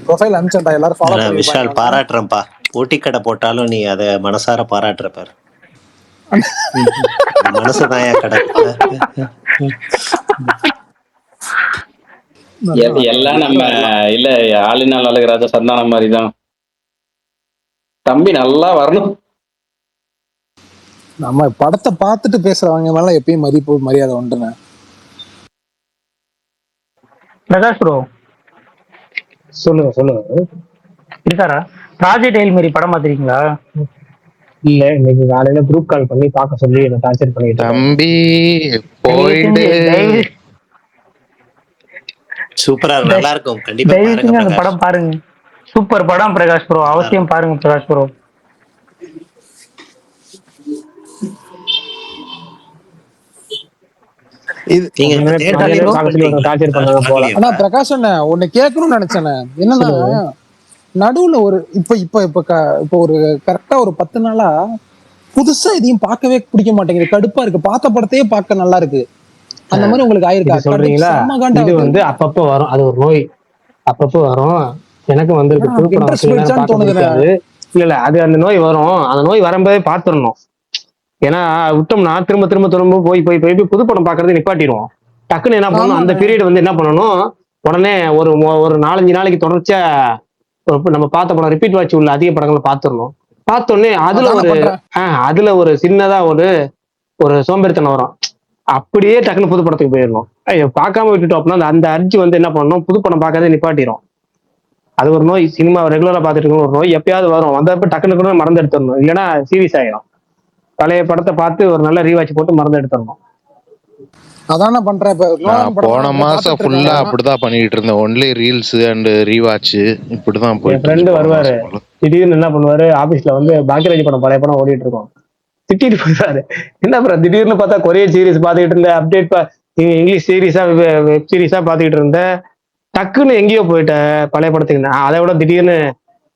ப்ரொஃபைல் அனுப்பிச்சேன்டா, எல்லாரும் ஃபாலோ பண்ணிருப்பாங்க விஷால் அவனை. பாராட்டுறேன்ப்பா. போட்டி கடை போட்டாலும் நீ அதை மனசார பாராட்டுற பாரு. மனசுதான் என் கடை. எல்லாம் நம்ம இல்ல ஆளினால் அழகுராஜா சந்தானம் மாதிரிதான். தம்பி நல்லா வரணும். நம்ம படத்தை பார்த்துட்டு பேசுறவங்க மேல எப்பயும் மதிப்பு மரியாதை உண்டுண்ணே. பிரகாஷ் ப்ரோ சொல்லுங்க சொல்லுங்க. இருக்காரா? ப்ராஜெக்ட் எயில்மேரி படம் பார்த்திருக்கீங்களா? இல்ல, இன்னைக்கு காலையில குரூப் கால் பண்ணி பார்க்க சொல்லி என்ன டார்ச்சர் பண்ணிட்டு இருக்காங்க. தம்பி தயவு போயிடு. செஞ்சு தயவு சூப்பரா நல்லா இருக்கும், கண்டிப்பா தயவு பாருங்க செஞ்சு அந்த பிரகாஷ். படம் பாருங்க. சூப்பர் படம் பிரகாஷ் ப்ரோ, அவசியம் பாருங்க பிரகாஷ் ப்ரோ. இது நீங்க இப்ப theatre ல use பார்க்க சொல்லி பண்ணிட்டீங்களா? டார்ச்சர் பிரகாஷ் பண்ணாங்க போல. ஆனா பார்க்கலையாப்பா? பிரகாஷ் அண்ணே, ஒண்ணு கேட்கணும்னு நினைச்சேனே. என்னன்னா, நடுவுல ஒரு இப்ப இப்ப இப்ப இப்ப ஒரு கரெக்டா ஒரு 10 நாளா புதுசா எதையும் பார்க்கவே பிடிக்க மாட்டேங்குது, கடுப்பா இருக்கு. பார்த்த படத்தையே பார்க்க நல்லா இருக்கு. அந்த மாதிரி உங்களுக்கு ஆயிருக்கா? இது சொல்றீங்களா? செம்ம காண்டா இது இருக்கு. வந்து அப்பப்போ வரும், அது ஒரு நோய். அப்பப்போ வரும், எனக்கு வந்திருக்கு. புது படம் இன்ட்ரெஸ்ட் சில நேரம் போயிடுச்சான்னு பார்க்க தோணுதுண்ணே. பிடிக்காது. இல்ல இல்ல, அது அந்த நோய் வரும், அந்த நோய் வரும்போதே பார்த்துடணும். ஏன்னா விட்டோம்னா திரும்ப திரும்ப திரும்ப போய் போய் போய் போய் புது படம் பார்க்கறது நிப்பாட்டிடுவோம். டக்குன்னு என்ன பண்ணணும், அந்த ஆமாண்ணே. பீரியட் வந்து என்ன பண்ணணும், உடனே ஒரு ஒரு 4-5 நாளைக்கு தொடர்ச்சியா நம்ம பார்த்த படம் ரிப்பீட் வாட்ச் உள்ள அதிக படங்களை பார்த்துடணும். பார்த்தோன்னே அதுல அதான ஒரு பண்றேன். அதுல ஒரு சின்னதா ஒரு ஒரு சோம்பேறித்தனம் வரும். அப்படியே டக்குன்னு புது படத்துக்கு போயிடணும். ஐயோ பார்க்காம விட்டுட்டோம் அப்படின்னா அந்த அர்ஜி வந்து என்ன பண்ணணும், புது படம் பார்க்கறதே நிப்பாட்டிடும். அது ஒரு நோய். சினிமா ரெகுலரா பார்த்துட்டு இருக்கணும் ஒரு நோய். எப்பயாவது வரும், வந்தப்ப டக்குனு கூட மறந்து எடுத்துடணும், இல்லைன்னா சீரியஸ் ஆயிடும். பழைய படத்தை பார்த்து ஒரு நல்ல ரீவாட்ச் போட்டு மறந்து எடுத்துடணும். அதான பண்றேன். இப்ப நான் நோலன் படம் போன மாசம் பார்த்துட்டு ஃபுல்லா இருக்கேன். அப்படிதான் பண்ணிட்டு இருந்தேன். ஒன்லி ரீல்ஸ் அண்ட் ரீவாட்ச் இப்படிதான் என் போயிட்டு ஃப்ரெண்டு இருந்துச்சு போன வருவாரு, மாசம் ஃபுல்லா. திடீர்னு என்ன பண்ணுவாரு, ஆபீஸ்ல வந்து பாக்கியராஜ் படம் பழைய படம் ஓடிட்டு இருக்கோம், திட்டிட்டு போயிடுறாரு. என்ன பண்ற, திடீர்னு பார்த்தா கொரியன் சீரிஸ் பார்த்துக்கிட்டு இருந்த, அப்டேட் இங்கிலீஷ் சீரிஸா வெப் சீரிஸா பார்த்துக்கிட்டு இருந்த, டக்குன்னு எங்கேயோ போயிட்ட பழைய படத்துக்கு. நான் அதை விட திடீர்னு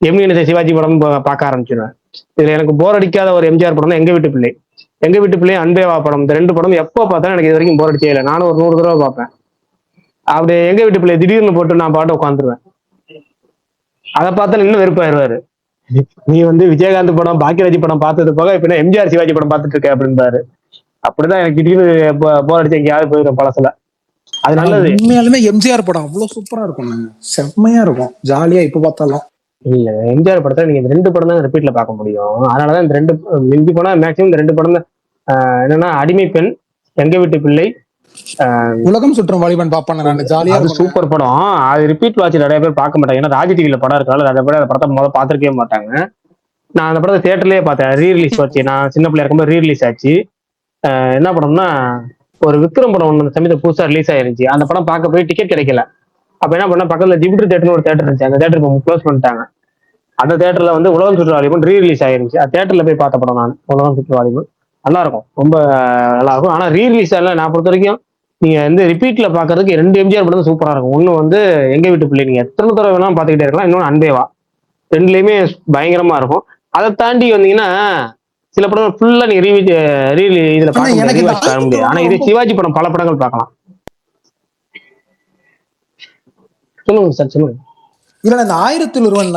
எம்ஜி சிவாஜி படம் பார்க்க ஆரம்பிச்சிருவேன். இதுல எனக்கு போர் அடிக்காத ஒரு எம்ஜிஆர் படம் தான் எங்க வீட்டு பிள்ளை. எங்க வீட்டு பிள்ளை, அன்பேவா படம், இந்த 2 படம் எப்போ பார்த்தாலும் எனக்கு இது வரைக்கும் போர் அடிச்சே இல்லை. நானும் ஒரு 100 தடவை பார்ப்பேன். அப்படி எங்க வீட்டு பிள்ளை திடீர்னு போட்டு நான் பாட்டு உட்காந்துருவேன். அதை பார்த்தா இன்னும் வெறுப்பாயிருவாரு. நீ வந்து விஜயகாந்த் படம் பாக்கியராஜ் படம் பார்த்தது போக இப்ப எம்ஜிஆர் சிவாஜி படம் பார்த்துட்டு இருக்க அப்படின்பாரு. அப்படிதான் எனக்கு திடீர்னு போர் அடிச்சு எங்கேயாவது போயிடும் பழசுல. அது நல்லது. உண்மையாலுமே எம்ஜிஆர் படம் அவ்வளவு சூப்பரா இருக்கும், செம்மையா இருக்கும், ஜாலியா இப்ப பார்த்தாலும். இல்ல, எம்ஜிஆர் படத்துல நீங்க இந்த 2 படம் தான் ரிப்பீட்ல பார்க்க முடியும். அதனாலதான் இந்த 2 மிஞ்சி போனா மேக்சிமம் இந்த 2 படம் தான். என்னன்னா அடிமை பெண், எங்க வீட்டு பிள்ளை, உலகம் சுற்றும் வாலிபன் பாப்பான நான், ஜாலியா அது இருக்கும். சூப்பர் படம். அது ரிப்பீட் வாட்ச் நிறைய பேர் பார்க்க மாட்டாங்க. ஏன்னா ராஜ் டிவில படம் இருக்காது, அதை அந்த படத்தை முதல்ல பார்த்துருக்கவே மாட்டாங்க. நான் அந்த படத்தை தியேட்டர்லயே பார்த்தேன், ரீ ரிலீஸ் வச்சு. நான் சின்ன பிள்ளையா இருக்கும்போது ரீ ரிலீஸ் ஆச்சு. என்ன படம்னா ஒரு விக்ரம் படம் ஒன்று சமயத்தில் புதுசா ரிலீஸ் ஆயிருந்துச்சு. அந்த படம் பார்க்க போய் டிக்கெட் கிடைக்கல. அப்ப என்ன பண்ண, பக்கத்துல ஜிப்ரி தேட்டர்னு ஒரு தேட்டர் இருந்துச்சு, அந்த தேட்டர் இப்போ க்ளோஸ் பண்ணிட்டாங்க. அந்த தேட்டர்ல வந்து உலகம் சுற்று வாலிபன் ரீ-ரிலீஸ் ஆயிருந்துச்சு. அந்த தேட்டர்ல போய் பார்த்த படம் நான், உலகம் சுற்று வாலிபன். நல்லா இருக்கும், ரொம்ப நல்லா இருக்கும். ஆனா ரீ-ரிலீஸ் ஆகல. நான் பொறுத்த வரைக்கும் நீங்க வந்து ரிப்பீட்ல பாக்குறதுக்கு 2 எம்ஜிஆர் படம் சூப்பரா இருக்கும். ஒண்ணு வந்து எங்க வீட்டு பிள்ளை, நீங்க எத்தனை தடவை வேணாலும் பாத்துக்கிட்டே இருக்கலாம். இன்னொன்னு அன்பேவா, ரெண்டுலயுமே பயங்கரமா இருக்கும். அதை தாண்டி வந்தீங்கன்னா சில படம் ஃபுல்லா நீங்க இதுல பார்க்க முடியாது, எனக்கு இந்த ரீவாட்ச் பண்ண முடியாது. ஆனா இதே சிவாஜி படம் பல படங்கள் பார்க்கலாம். சொல்லுங்க சார், சொல்லுங்க. இல்ல இந்த 1000ல் ஒருவன்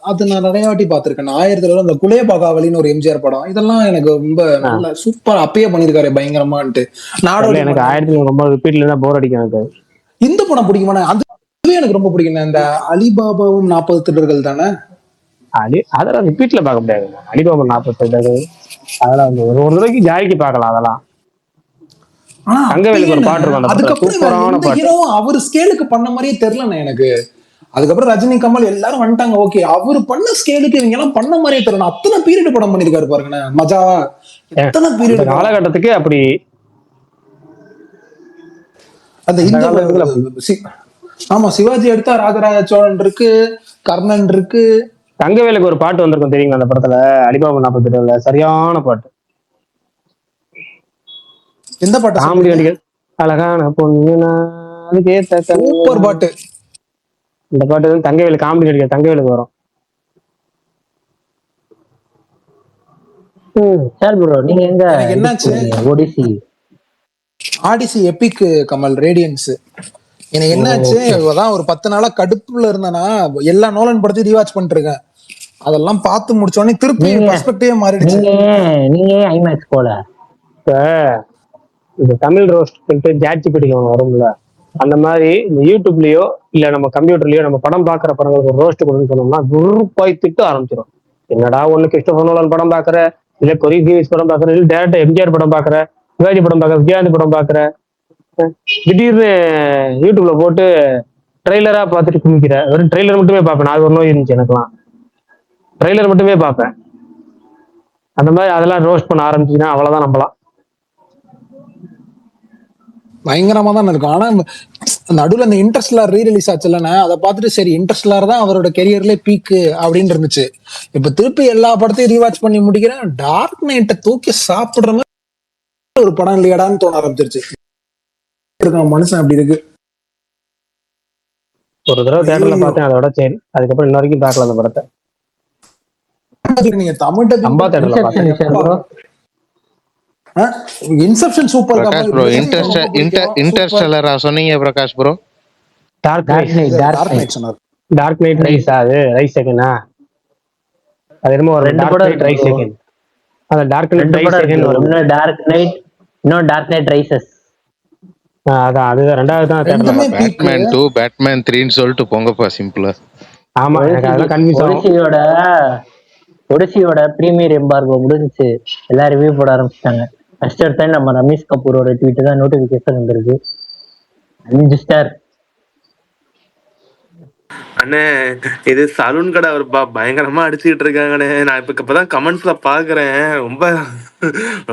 அது நான் நிறைய வாட்டி பார்த்திருக்கேன். 1000ல் ஒருவன், அந்த குலேபகாவலின்னு ஒரு எம்ஜிஆர் படம், இதெல்லாம் எனக்கு ரொம்ப நல்ல சூப்பர் அப்பயே பண்ணிருக்காரு பயங்கரமான்ட்டு. நாடோடி எனக்கு 1000 ரொம்ப ரிப்பீட்ல தான் போர் அடிக்கும் எனக்கு. இந்த படம் பிடிக்குமா? அதுவே எனக்கு ரொம்ப பிடிக்கும். இந்த அலிபாபாவும் 40 திருடர்கள் தானே, அதெல்லாம் ரிப்பீட்ல பார்க்க முடியாது. அலிபாபா 40 திருடர்கள் அதெல்லாம் வந்து ஒரு தடவைக்கு ஜாய்க்கு பார்க்கலாம். அதெல்லாம் தங்கவேலுக்கு ஒரு பாட்டு இருக்கும், அதுக்கப்புறம் அவர் ஸ்கேலுக்கு பண்ண மாதிரியே தெரியல எனக்கு. அதுக்கப்புறம் ரஜினி கமல் எல்லாரும் வந்துட்டாங்க, ஓகே. அவரு பண்ண ஸ்கேலுக்கு இவங்க எல்லாம் பண்ண மாதிரியே தெரியல. அத்தனை பீரியட் படம் பண்ணிருக்காரு பாருங்க, மஜாவா. எத்தனை பீரியட் காலகட்டத்துக்கு அப்படி. அந்த இந்த ஆமா, சிவாஜி எடுத்தா ராஜராஜ சோழன் இருக்கு, கர்ணன் இருக்கு. தங்கவேலுக்கு ஒரு பாட்டு வந்திருக்கும் தெரியுங்க அந்த படத்துல, அலிபாபா 40 திருடர்கள். சரியான பாட்டு. எந்த பாட்டு? காமெடி நடிகர் அழகான பொண்ணு, அதுக்கு ஏத்த சூப்பர் பாட்டு. இந்த பாட்டு வந்து தங்கவேலு, காமெடி நடிகர் தங்கவேலுக்கு வரும். சார் ப்ரோ, நீங்க எங்க என்னாச்சு? ஆடிசி எபிக் கமல் ரேடியன்ஸ். எனக்கு என்னாச்சு, அதான் ஒரு 10 நாளா கடுப்புல இருந்தேனா, எல்லா நோலன் படத்தையும் ரீவாட்ச் பண்ணிட்டு இருக்கேன். அதெல்லாம் பார்த்து முடிச்ச உடனே திருப்பி பெர்ஸ்பெக்டிவே மாறிடுச்சு. நீங்க ஐமேக்ஸ் போல இப்ப இந்த தமிழ் ரோஸ்ட் ஜாட்சி பிடிக்கும் வரும்ல, அந்த மாதிரி இந்த யூடியூப்லயோ இல்ல நம்ம கம்ப்யூட்டர்லயோ நம்ம படம் பாக்குற படங்களுக்கு ஒரு ரோஸ்ட் கொடுன்னு சொன்னோம்னா குருப்பாய் திட்டு ஆரம்பிச்சிடும். என்னடா ஒண்ணு கிறிஸ்டோபர் நோலன் படம் பாக்குற, இல்ல கொரி சீரிஸ் படம் பாக்குற, இல்ல டேரக்டா எம்ஜிஆர் படம் பாக்குற, சிவாஜி படம் பாக்குற, விஜயகாந்த் படம் பாக்குற, திடீர்னு யூடியூப்ல போட்டு ட்ரெய்லரா பார்த்துட்டு குமிக்கிற. வெறும் ட்ரெய்லர் மட்டுமே பார்ப்பேன். அது ஒரு நோய் இருந்துச்சு எனக்குலாம், ட்ரெய்லர் மட்டுமே பார்ப்பேன். அந்த மாதிரி அதெல்லாம் ரோஸ்ட் பண்ண ஆரம்பிச்சுன்னா அவ்வளவுதான் நம்பலாம். பயங்கரமா தான் இருக்கும். ஆனா நடுவில் அந்த இன்டர்ஸ்டெல்லார் ரீ-ரிலீஸ் ஆச்சுல்லண்ணே, அதை பார்த்துட்டு சரி இன்டர்ஸ்டெல்லார் தான் அவரோட கெரியர்ல பீக்கு அப்படின்னு இருந்துச்சு. இப்ப திருப்பி எல்லா படத்தையும் ரீவாட்ச் பண்ணி முடிக்கிறேன், டார்க் நைட்டை தூக்கி சாப்பிடுற மாதிரி ஒரு படம் இல்லையாடான்னு தோண ஆரம்பிச்சிருச்சு. மனுஷன் அப்படி இருக்கு. ஒரு தடவை தேட்டர்ல பார்த்தேன், அதோட சரி. அதுக்கப்புறம் இன்ன வரைக்கும் பார்க்கல அந்த படத்தை. நீங்க தமிழ் அம்பா தேட்டர்ல பார்த்தேன். Inception super Prakash bro. இன்டர்ஸ்டெல்லரா சொன்னீங்க Prakash bro? Dark knight rise. அது ரைஸ் செகண்டா? அது என்னமோ ஒரு டார்க் நைட் ரைஸ் செகண்ட். அந்த டார்க் நைட் ரைஸ் செகண்ட் வரும். இன்னொரு டார்க் நைட், இன்னொரு டார்க் நைட் ரைசஸ். அதான் அதுதான் ரெண்டாவது தான் தேட்டர்ல. பேட்மேன் 2 பேட்மேன் 3ன்னு சொல்லிட்டு போங்கப்பா சிம்பிளா. ஆமா, எனக்கு அதெல்லாம் கன்வின்ஸ் ஆகும். ஒடிசியோட பிரீமியர் எம்பார்கோ முடிஞ்சிச்சு, எல்லாரும் ரிவ்யூ போட ஆரம்பிச்சிட்டாங்க. ஃபர்ஸ்ட் டைம் நம்ம ரமேஷ் கபூரோட ட்வீட் தான் நோட்டிபிகேஷன் வந்திருக்கு. 5 ஸ்டார். அண்ணே இது சலூன் கடை அவர் பயங்கரமா அடிச்சுக்கிட்டு இருக்காங்கண்ணே. நான் இப்பதான் கமெண்ட்ஸ்ல பாக்குறேன். ரொம்ப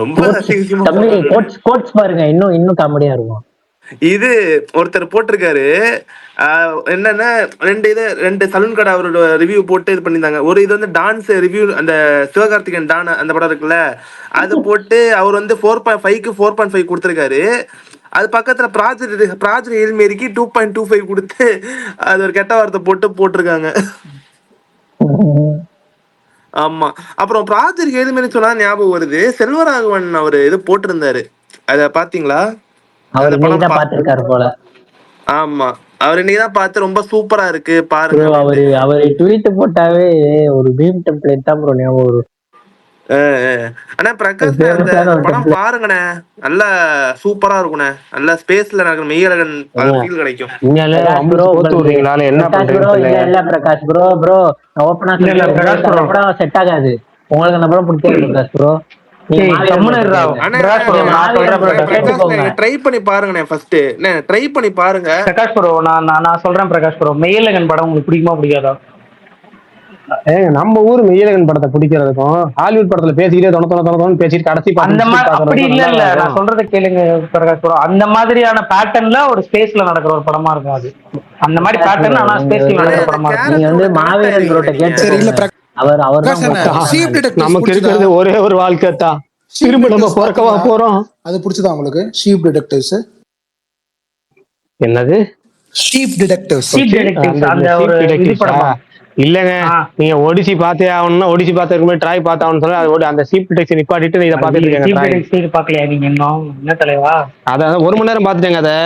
ரொம்ப கோட்ஸ் பாருங்க, இன்னும் காமெடியா இருக்கும். இது ஒருத்தர் போட்டிருக்காரு என்னன்னா, ரெண்டு சலூன் கடை அவரோட ரிவ்யூ போட்டு இது பண்ணியிருந்தாங்க. ஒரு இது வந்து டான்ஸ் ரிவ்யூ, அந்த சிவகார்த்திகேயன் டான் அந்த படம் இருக்குல்ல, அது போட்டு அவர் வந்து 4.5க்கு 4.5 கொடுத்துருக்காரு. அது பக்கத்துல ப்ராஜெக்ட் ஏழ்மேரிக்கு 2.25 கொடுத்து அது ஒரு கெட்ட வார்த்தை போட்டிருக்காங்க. ஆமா, அப்புறம் ப்ராஜெக்ட் ஏழ்மேரி சொன்னா ஞாபகம் வருது, செல்வராகவன் அவரு இது போட்டிருந்தாரு, அத பாத்தீங்களா? பாத்திருக்காரு போல. ஆமா, அவர் இன்னைக்குதான் பார்த்து ரொம்ப சூப்பரா இருக்கு பாருங்க. அவரு ட்வீட் போட்டாவே ஒரு மீம் டெம்ப்ளேட் தான் ப்ரோ ஞாபகம் வரும். அண்ணா பிரகாஷ், அந்த படம் பாருங்கண்ணே, நல்லா சூப்பரா இருக்குண்ணே. நல்லா ஸ்பேஸ்ல நடக்கிற மெய்யழகன் ஃபீல் கிடைக்கும். என்ன இல்ல பிரகாஷ் ப்ரோ ஓப்பனா படம் செட் ஆகாது உங்களுக்கு. அந்த படம் பிடிக்காது பிரகாஷ் ப்ரோ. ட்ரை பண்ணி பாருங்க, ஃபர்ஸ்ட் ட்ரை பண்ணி பாருங்க பிரகாஷ் ப்ரோ. நான் சொல்றேன் பிரகாஷ் ப்ரோ, மெய்யழகன் படம் உங்களுக்கு பிடிக்குமா பிடிக்காதா? ஏங்க நம்ம ஊர் மெய்யழகன் படத்தை பிடிக்கிறதுக்கும் ஹாலிவுட் படத்துல பேசிக்கிட்டே தொண பேசிட்டு கடைசி அந்த மாதிரி அப்படி இல்ல இல்ல நான் பாக்குறதுக்கும் சொல்றதை கேளுங்க பிரகாஷ் bro. அந்த மாதிரியான பேட்டர்ன்ல ஒரு ஸ்பேஸ்ல நடக்கிற ஒரு படமா இருக்கும் அது. அந்த மாதிரி பேட்டர்ன் ஆனா ஸ்பேஸ்ல நடக்கிற படமா இருக்கும். நீங்க வந்து மாவீரன் ப்ரோட்ட சரி இல்ல கேட்டு அவர் பிரகாஷ் தான் அண்ணா, ஷீப் டிடெக்டிவ்ஸ் நமக்கு பிடிச்சதா? இருக்கிறது ஒரே ஒரு வாழ்க்கை தான். ஷீப் திரும்ப நம்ம டிடெக்டிவ்ஸ் பிறக்கவா பாத்தீங்களா? போறோம்? அது பிடிச்சதா உங்களுக்கு? ஷீப் டிடெக்டிவ்ஸ் என்னது ஷீப் டிடெக்டிவ்ஸ் Sheep Detectives, அந்த ஒரு இது படமா? இல்லங்க, ஆ. நீங்க ஒடிசி பார்த்தே ஆகணும்னா ஒடிசி பார்த்ததுக்கு முன்னாடி ட்ராய் பார்த்தாகணும்னு சொன்னா அது அந்த சீப் டிடெக்ஷன் நிப்பாட்டிட்டு இதை பார்த்துட்டு Sheep இருக்கேங்க ட்ராய். Detectives பாக்கலையா நீங்க இன்னும்? என்ன தலைவா? அதான் 1 மணி நேரம் பார்த்துட்டேங்க.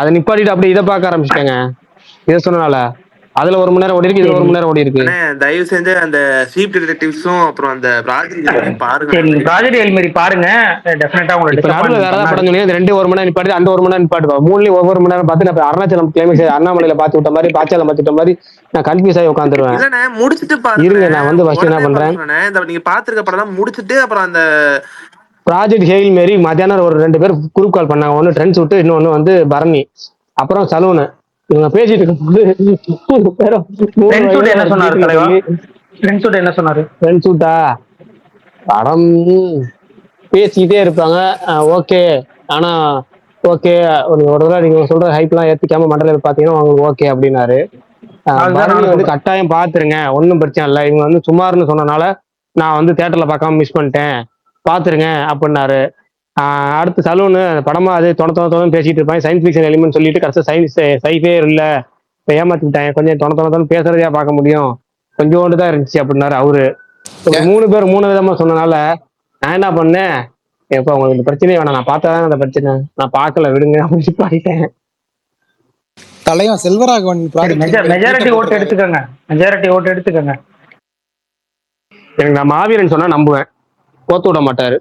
அதை நிப்பாட்டிட்டு அப்படியே இதை பார்க்க ஆரம்பிச்சிட்டேங்க. இதை சொன்னனால அதுல 1 மணி நேரம் ஓடி இருக்கு, இதுல 1 மணி நேரம் ஓடி இருக்கு. தயவு செஞ்சு அந்த சீப் டிடெக்டிவ்ஸும் அப்புறம் அந்த பாருங்க. சரி நீங்க ப்ராஜெக்ட் எல்மேரி பாருங்க, டெஃபினட்டா உங்களை இப்ப நடுவில் வேற ஏதாவது படம் டிசப்பாயின்ட் சொன்னீங்க, 2 1 மணி நேரம் நிப்பாட்டி அந்த 1 மணி நேரம் நிப்பாட்டுவா. 3லயும் ஒவ்வொரு மணி நேரம் பார்த்து நான் அருணாச்சலம் கிளைமேக்ஸ் அண்ணாமலையில பார்த்து விட்ட மாதிரி பாச்சால பார்த்து விட்ட மாதிரி நான் கன்ஃபியூஸ் ஆகி உட்காந்துருவேன். இல்லண்ணே முடிச்சிட்டு பாருங்க. இருங்க, நான் வந்து ஃபர்ஸ்ட் என்ன பண்றேன், இந்த நீங்க பாத்துருக்க படம் முடிச்சிட்டு அப்புறம் அந்த ப்ராஜெக்ட் ஹெயில் மாரி மத்தியானம் ஒரு 2 பேர் குரூப் கால் பண்ணாங்க. ஒன்னு ட்ரெண்ட்ஸ் விட்டு, இன்னொன்னு வந்து பரணி, அப்புறம் சலூனு. இவங்க பேசிட்டு இருக்கும்போது என்ன சொன்னாரு தலைவா? ஃப்ரெண்ட்ஸோட என்ன சொன்னாரு? ஃப்ரெண்ட்ஸ் விட்டா படம் பேசிக்கிட்டே இருப்பாங்க. ஓகே, ஆனா ஓகே ஒரு தடவை நீங்க சொல்ற ஹைப்லாம் ஏத்திக்காம மண்டல பாத்தீங்கன்னா உங்களுக்கு ஓகே அப்படின்னாரு. பரணி வந்து கட்டாயம் பாத்துருங்க, ஒன்றும் பிரச்சனை இல்லை, இவங்க வந்து சுமார்னு சொன்னனால நான் வந்து தேட்டர்ல பார்க்காம மிஸ் பண்ணிட்டேன், பாத்துருங்க அப்படின்னாரு. அடுத்து சலூனு படமா அது தொண பேசிட்டு இருப்பாங்க, சயின்ஸ் ஃபிக்ஷன் எலிமெண்ட் சொல்லிட்டு கடைசி சைஃபே இல்லை, இப்போ ஏமாத்தி விட்டாங்க, கொஞ்சம் தொண பேசுறதையா பார்க்க முடியும், கொஞ்சோண்டு தான் இருந்துச்சு அப்படின்னாரு அவரு. 3 பேர் 3 விதமா சொன்னனால நான் என்ன பண்ணேன், எப்ப உங்களுக்கு இந்த பிரச்சனையே வேணாம், நான் பார்த்தாதான் அந்த பிரச்சனை, நான் பார்க்கல விடுங்க அப்படின்னு பாடிட்டேன். தலைவன் செல்வராகவன் மெஜாரிட்டி ஓட்டு எடுத்துக்கோங்க, மெஜாரிட்டி ஓட்டு எடுத்துக்கோங்க. எனக்கு நான் மாவீரன் சொன்னா நம்புவேன், கோத்து விட மாட்டாரு.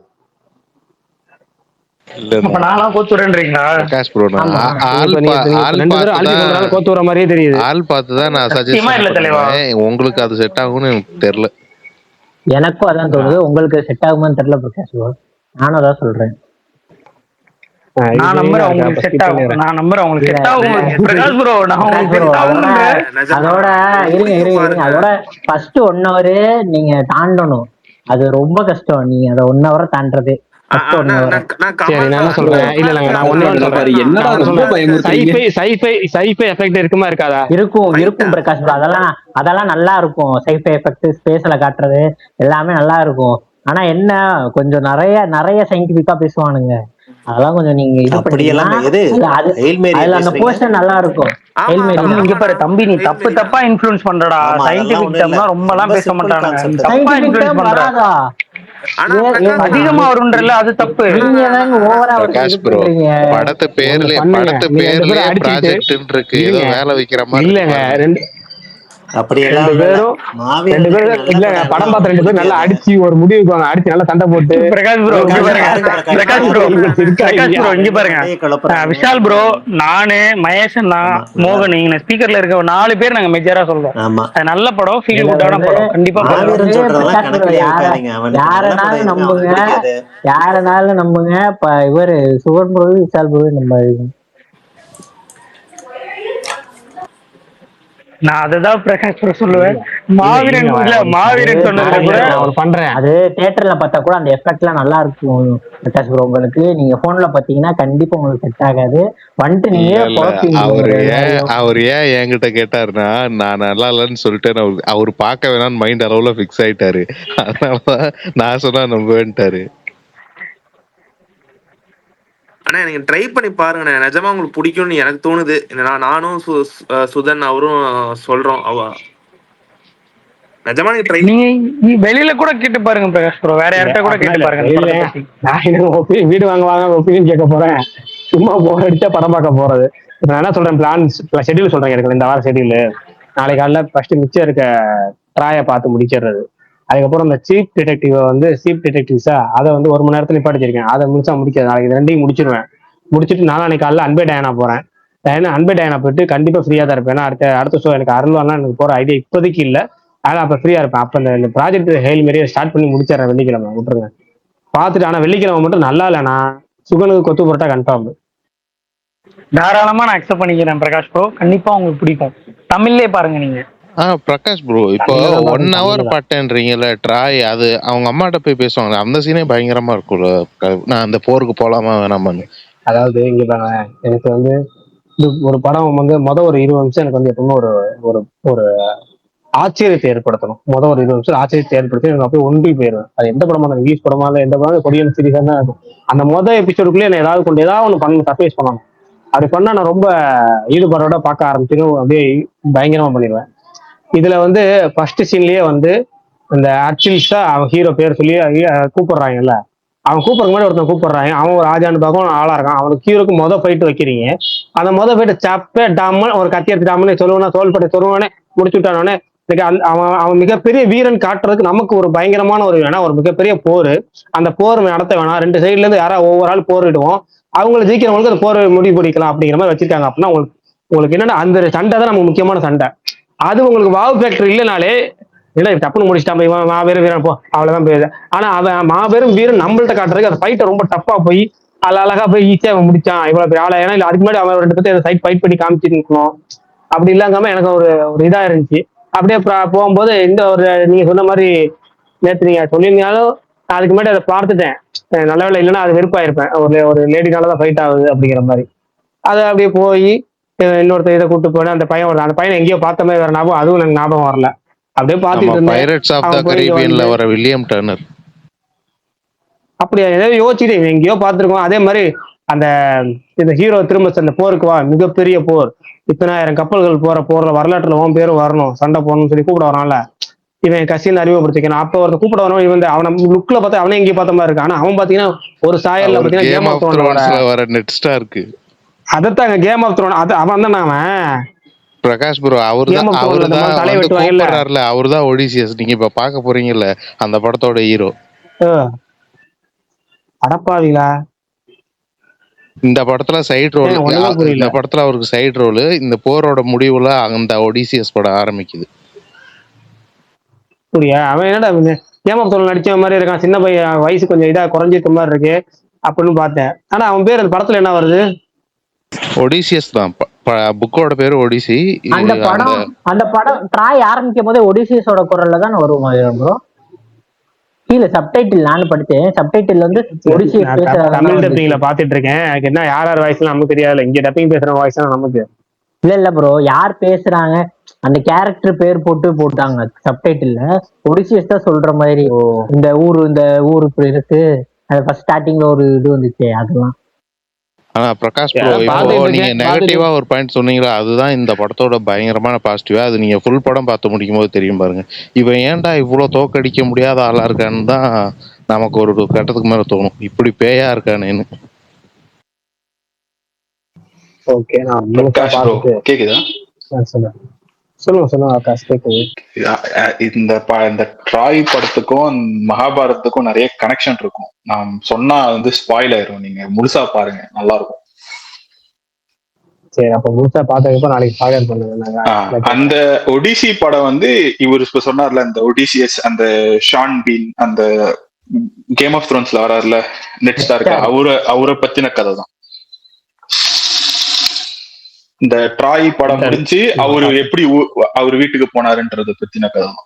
அப்ப நான்லாம் கோத்துறேன்றீங்களா? பிரகாஷ் ப்ரோ, நான் கோத்து வர மாதிரியே தெரியுது. ஆள் பார்த்துதான் நான் சத்தியமா இல்ல தலைவா. உங்களுக்கு அது செட் ஆகும்னு எனக்கு தெரியல. எனக்கும் அதான் தோணுது, உங்களுக்கு செட் ஆகுமான்னு தெரியல பிரகாஷ் bro. நானும் அதான் சொல்றேன். நான் நம்புறேன் உங்களுக்கு செட் ஆகும், நான் நம்புறேன் உங்களுக்கு செட் ஆகும் பிரகாஷ் bro. நான் உங்களுக்கு செட் ஆகும்ன்றேன். அதோட இருங்க அதோட ஃபர்ஸ்ட் 1 hour நீங்க தாண்டணும், அது ரொம்ப கஷ்டம். நீங்க அதை 1 hour தாண்டது சரி, நான் என்ன சொல்றேன், இல்ல இல்லங்க, நான் ஒண்ணு சைஃபை எஃபெக்ட் இருக்குமா இருக்காதா? இருக்கும் பிரகாஷ் bro. அதெல்லாம் நல்லா இருக்கும். சைஃபை எஃபெக்ட் ஸ்பேஸ்ல காட்டுறது எல்லாமே நல்லா இருக்கும். ஆனா என்ன, கொஞ்சம் நிறைய சயின்டிபிக்கா பேசுவானுங்க, அதெல்லாம் கொஞ்சம் நீங்க இது பண்ணீங்கன்னா அந்த போர்ஷன் நல்லா இருக்கும். இங்க பாரு தம்பி, நீ தப்பா இன்ஃப்ளூயன்ஸ் பண்றடா. சயின்டிபிக் டேர்ம்லாம் ரொம்ப எல்லாம் பேச மாட்டானுங்க, தப்பா இன்ஃப்ளூயன்ஸ் பண்றடா. அதிகமா வரும்ன்றல அது தப்பு. பிரகாஷ் ப்ரோ, படத்து பேர்லயே ப்ராஜெக்ட் இருக்கு, ஏதோ வேலை வைக்கிற மாதிரி இல்லங்க. 2 பேரும் இல்ல படம் பார்த்த 2 பேரும் நல்லா அடிச்சு ஒரு முடிவுக்கு வாங்க, அடிச்சு நல்லா சண்டை போட்டு. பிரகாஷ் ப்ரோ இங்க பாருங்க, விஷால் ப்ரோ, நானு மகேஷ் அண்ணா, மோகன், இங்க ஸ்பீக்கர்ல இருக்க 4 பேர் நாங்க மெஜரா சொல்றோம். அது நல்ல படம், ஃபீல் குட்டான படம், கண்டிப்பா யாரனாலும் நம்புங்க. இவரு சுவன் ப்ரோ, விஷால் ப்ரோ நம்ம. நான் அததான் பிரகாஷ் ப்ரோ சொல்லுவேன். மாவீரன் சொன்னதுல கூட பண்றேன், அது தியேட்டர்ல பார்த்தா கூட அந்த எஃபெக்ட்லாம் நல்லா இருக்கும் பிரகாஷ் ப்ரோ. உங்களுக்கு நீங்க போன்ல பாத்தீங்கன்னா கண்டிப்பா உங்களுக்கு செட் ஆகாது. வந்துட்டு நீங்க அவர் ஏன் என்கிட்ட கேட்டாருன்னா, நான் நல்லா இல்லைன்னு சொல்லிட்டு அவர் பார்க்க வேணாம்னு மைண்ட் அளவுல பிக்ஸ் ஆயிட்டாரு. அதனாலதான் நான் சொன்னா நம்புவேன்ட்டாரு. ஆனா எனக்கு ட்ரை பண்ணி பாருங்கண்ணே, நிஜமா உங்களுக்கு பிடிக்கும்னு எனக்கு தோணுது. நானும் சுதன் அவரும் சொல்றோம். நிஜமா நீங்க வெளியில கூட கேட்டு பாருங்க பிரகாஷ் ப்ரோ, வேற யார்கிட்ட கூட கேட்டு பாருங்க. நான் வீடு வாங்க ஒப்பீனியன் கேட்க போறேன், சும்மா போர் அடிச்சா படம் பார்க்க போறது. நான் என்ன சொல்றேன், பிளான் ஷெட்யூல் சொல்றேன் எனக்கு. இந்த வாரம் ஷெட்யூல் நாளைக்கு காலைல ஃபர்ஸ்ட் மிச்சம் இருக்க ட்ராயை பார்த்து முடிச்சிடுறது. அதுக்கப்புறம் இந்த சீப் டிடெக்டிவ்ஸா அதை வந்து 1 மணி நேரத்துல நிப்பாட்டிச்சிருக்கேன், அதை முடிக்காது. நாளைக்கு 2 முடிச்சிருவேன். முடிச்சுட்டு நாளைக்கு காலைல அன்பே டயானா போறேன். அன்பே டயானா போயிட்டு கண்டிப்பா ஃப்ரீயா தான் இருப்பேன். அடுத்த ஷோ எனக்கு அருள்வானா எனக்கு போற ஐடியா இப்போதைக்கு இல்லை, ஆனா அப்ப ஃப்ரீயா இருப்பேன். அப்ப இந்த ப்ராஜெக்ட் ஹெயில் மாரியே ஸ்டார்ட் பண்ணி முடிச்சிடறேன் வெள்ளிக்கிழமை, விட்டுருங்க பார்த்துட்டு. ஆனா வெள்ளிக்கிழமை மட்டும் நல்லா இல்லைனா சுகனுக்கு கொத்து போட்டா கன்ஃபார்ம். தாராளமா நான் அக்செப்ட் பண்ணிக்கிறேன் பிரகாஷ் ப்ரோ, கண்டிப்பா உங்களுக்கு பிடிக்கும். தமிழ்லயே பாருங்க நீங்க. பிரகாஷ் ப்ரோ, இப்போ தமிழ்ல தான் 1 பார்க்கணும், ஹவர் தமிழ்ல தான். பார்த்தேன்றீங்கல்ல ட்ராய், அது அவங்க அம்மாட்ட போய் பேசுவாங்க. அந்த சீனே பயங்கரமா இருக்கும்ல. நான் அந்த போருக்கு போலாமா வேணாமான்னு. அதாவது இங்க பாருங்க, எனக்கு வந்து ஒரு படம் வந்து ஒரு 20 நிமிஷம் எனக்கு வந்து எப்பவுமே ஒரு ஒரு ஒரு ஆச்சரியத்தை ஏற்படுத்தணும். ஒரு 20 நிமிஷம் ஆச்சரியத்தை ஏற்படுத்தி எனக்கு அப்படியே ஒன்றி போயிருவேன். அது எந்த படமா இருந்தாலும், இங்கிலீஷ் படமா இல்லை, எந்த படம் கொரியன் சீரிஸா தான் இருக்கும். அந்த எபிசோடுக்குள்ளே என்ன ஏதாவது ஒன்று பண்ணணும், சர்ப்ரைஸ் பண்ணணும். அப்படி பண்ணா நான் ரொம்ப ஈடுபாடோட பார்க்க ஆரம்பிச்சிடும், அப்படியே பயங்கரமா பண்ணிடுவேன். இதுல வந்து ஃபர்ஸ்ட் சீன்லயே வந்து இந்த அச்சில்ஸா அவன் ஹீரோ பேர் சொல்லி கூப்பிடுறாங்கல்ல. அவன் கூப்பிடுற முன்னாடி ஒருத்தன் கூப்பிடுறாங்க, அவன் ஒரு ஆஜானு பார்க்கும் ஆளா இருக்கான். அவனுக்கு ஹீரோக்கு ஃபைட்டு வைக்கிறீங்க. அந்த ஃபைட்டு சப்பே டாமன் ஒரு கத்தி எடுத்து டாமன்னு சொல்லுவானே, தோல்பட்டை சொல்லுவானே, முடிச்சு விட்டானே. அவன் மிகப்பெரிய வீரன் காட்டுறதுக்கு நமக்கு ஒரு பயங்கரமான ஒரு மிகப்பெரிய போர். அந்த போர் நடத்த வேணாம், 2 சைட்ல இருந்து யாராவது ஒவ்வொரு ஆள் போரிடுவோம், அவங்களை ஜெயிக்கிறவங்களுக்கு அந்த போர் முடிவு பிடிக்கலாம் அப்படிங்கிற மாதிரி வச்சிருக்காங்க. அப்படின்னா உங்களுக்கு என்னன்னா அந்த சண்டை தான் நமக்கு முக்கியமான சண்டை. அது உங்களுக்கு வாவ் ஃபேக்டர் இல்லைனாலே இல்லை டப்புன்னு முடிச்சுட்டான் மாபெரும் வீரன் போ அவ்வளவுதான் போயிருது. ஆனா அவன் மாபெரும் வீரன் நம்மள்ட்ட காட்டுறதுக்கு அந்த ஃபைட்டை ரொம்ப டஃப்பா போய் அழகா போய் ஈஸியா அவன் முடிச்சான் இவ்வளவு பெரிய ஆளா. ஏன்னா இல்லை அதுக்கு முன்னாடி அவன் 2 பேர்த்து சைட் ஃபைட் பண்ணி காமிச்சிருக்கணும். அப்படி இல்லாம எனக்கு ஒரு இதா இருந்துச்சு. அப்படியே போகும்போது இந்த நீங்க சொன்ன மாதிரி நேற்று நீங்க சொல்லியிருந்தாலும் அதுக்கு முன்னாடி அதை பார்த்துட்டேன். நல்ல வேலை இல்லைன்னா அது வெறுப்பாயிருப்பேன். ஒரு லேடினாலதான் ஃபைட் ஆகுது அப்படிங்கிற மாதிரி. அதை அப்படியே போய் இன்னொருத்த இதை கூட்டு போனேன். அந்த பையனை எங்கேயோ பார்த்த மாதிரி வேற ஞாபகம், அதுவும் எனக்கு ஞாபகம் வரல. அப்படியே பார்த்துட்டு இருந்தேன். பைரட்ஸ் ஆஃப் தி கரீபியன்ல வர வில்லியம் டர்னர். அப்படியா ஏதாவது யோசிச்சுட்டு எங்கேயோ பார்த்துருக்கோம். அதே மாதிரி இந்த ஹீரோ திரும்ப அந்த போருக்கு வா, மிகப்பெரிய போர், 10,000 கப்பல்கள் போர்ல வரலாற்றுல உன் பேரும் வரணும், சண்டை போடணும்னு சொல்லி கூப்பிட வரான்ல. இவன் கசின் அறிமுகப்படுத்திக்கணும். அப்ப ஒருத்த கூப்பிட வரணும். இவன் அவனை லுக்ல பார்த்தா அவனே எங்கேயும் பார்த்த மாதிரி இருக்கு. ஆனா அவன் பாத்தீங்கன்னா ஒரு சாயல்ல பாத்தீங்கன்னா கேம் ஆஃப் த்ரோன்ஸ்ல வர நெட் ஸ்டார் இருக்கு. அதத்தாங்க கேம் ஆஃப் த்ரோன். அவன் தான் அவன் பிரகாஷ் ப்ரோ. அவர்தான் ஒடிசியஸ். நீங்க இப்ப பாக்க போறீங்கல்ல அந்த படத்தோட ஹீரோ. அடப்பாவீங்களா? இந்த படத்துல சைடு ரோல். இந்த படத்துல அவருக்கு சைடு ரோல். இந்த போரோட முடிவுல அந்த ஒடிசியஸ் படம் ஆரம்பிக்குது. அப்படியா? அவன் என்னடா கேம் ஆஃப் த்ரோன் நடிச்ச மாதிரி இருக்கான், சின்ன பையன், வயசு கொஞ்சம் இதா குறைஞ்சிருக்க மாதிரி இருக்கு அப்படின்னு பார்த்தேன். ஆனா அவன் பேர் அந்த படத்துல என்ன வருது? ஒடிசியஸ் தான். புக்கோட பேரு ஒடிசி. அந்த படம் ட்ராய் ஆரம்பிக்கும் போதே ஒடிசியஸோட குரல்ல தான் வரும் ப்ரோ. கீழே சப்டைட்டில் நான் படிச்சேன். சப்டைட்டில் வந்து ஒடிசியஸ் பேசுற தமிழ் டப்பிங்ல பாத்துட்டு இருக்கேன். எனக்கு என்ன யார் வாய்ஸ் நமக்கு தெரியாது. இங்க டப்பிங் பேசுற வாய்ஸ் நமக்கு இல்ல ப்ரோ. யார் பேசுறாங்க அந்த கேரக்டர் பேர் போட்டாங்க சப்டைட்டில்ல. ஒடிசியஸ் தான் சொல்ற மாதிரி. இந்த ஊரு இப்படி இருக்கு. ஃபர்ஸ்ட் ஸ்டார்டிங்ல ஒரு இது வந்துச்சு அதெல்லாம். பிரகாஷ் ப்ரோ, இப்போ நீங்க நெகட்டிவா ஒரு பாயிண்ட் சொன்னீங்களா, அதுதான் இந்த படத்தோட பயங்கரமான பாசிட்டிவா. அது நீங்க ஃபுல் படம் பார்த்து முடிக்கும் போது தெரியும் பாருங்க. இவன் ஏன்டா இவ்வளவு தோக்கடிக்க முடியாத ஆளா இருக்கான்னு தான் நமக்கு ஒரு கட்டத்துக்கு மேல தோணும். இப்படி பேயா இருக்கானேன்னு. ஓகே, நான் கேக்குதா? சொல்லுங்க ஆகாஷ், கேக்குது. இந்த ட்ராய் படத்துக்கும் மகாபாரதத்துக்கும் நிறைய கனெக்ஷன் இருக்கும். நான் சொன்னா ஸ்பாயில் ஆயிரும். நீங்க முழுசா பாருங்க, நல்லா இருக்கும். சரி, அப்ப முழுசா பார்த்ததுக்கு நாளைக்கு ஸ்பாயிலர் பண்ணுங்க. அந்த ஒடிசி படம் இவர் இப்ப சொன்னார்ல, அந்த ஒடிசியஸ், அந்த ஷான் பீன், அந்த கேம் ஆஃப் த்ரோன்ஸ்ல வராருல நெட் ஸ்டார்க்கு, அவரை பத்தின கதை தான். இந்த ட்ராய் படம் முடிஞ்சு அவரு எப்படி அவரு வீட்டுக்கு போனாருன்றத பத்தின கதை தான்.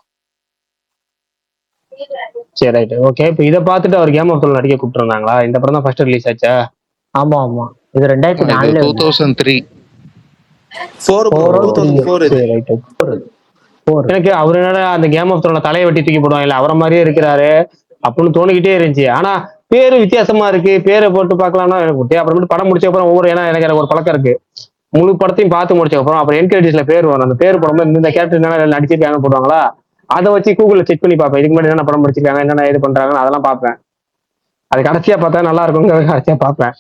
சரி, ரைட், ஓகே. இப்ப இதை பார்த்துட்டு அவர் கேம் ஆஃப் த்ரோன் நடிக்க கூப்பிட்டுருந்தாங்களா? இந்த படம் தான் ஃபர்ஸ்ட் ரிலீஸ் ஆச்சா? ஆமா ஆமா, இது 2004 2003. எனக்கு அவரு அந்த கேம் ஆஃப் த்ரோன்ல தலையை வெட்டி தூக்கி போடுவாங்க இல்ல, அவரை மாதிரியே இருக்கிறாரு அப்படின்னு தோணிக்கிட்டே இருந்துச்சு. ஆனா பேரு வித்தியாசமா இருக்கு, பேரை போட்டு பார்க்கலாம்னா எனக்கு அப்புறமேட்டு படம் முடிச்ச அப்புறம் ஏன்னா எனக்கு ஒரு பழக்கம் இருக்கு, முழு படத்தையும் பார்த்து முடிச்ச அப்புறம் அப்புறம் என்கரேஜ்ல பேர் வரும். அந்த பேர் போடும்போது இந்த கேரக்டர் நடிச்சிருக்காங்க போடுவாங்களா, அதை வச்சு கூகுள்ல செக் பண்ணி பார்ப்பேன். இதுக்கு முன்னாடி என்ன படம் படிச்சிருக்காங்க, என்னென்ன இது பண்றாங்கன்னு அதெல்லாம் பார்ப்பேன். அது கடைசியா பார்த்தா நல்லா இருக்கும், கடைசியா பார்ப்பேன்.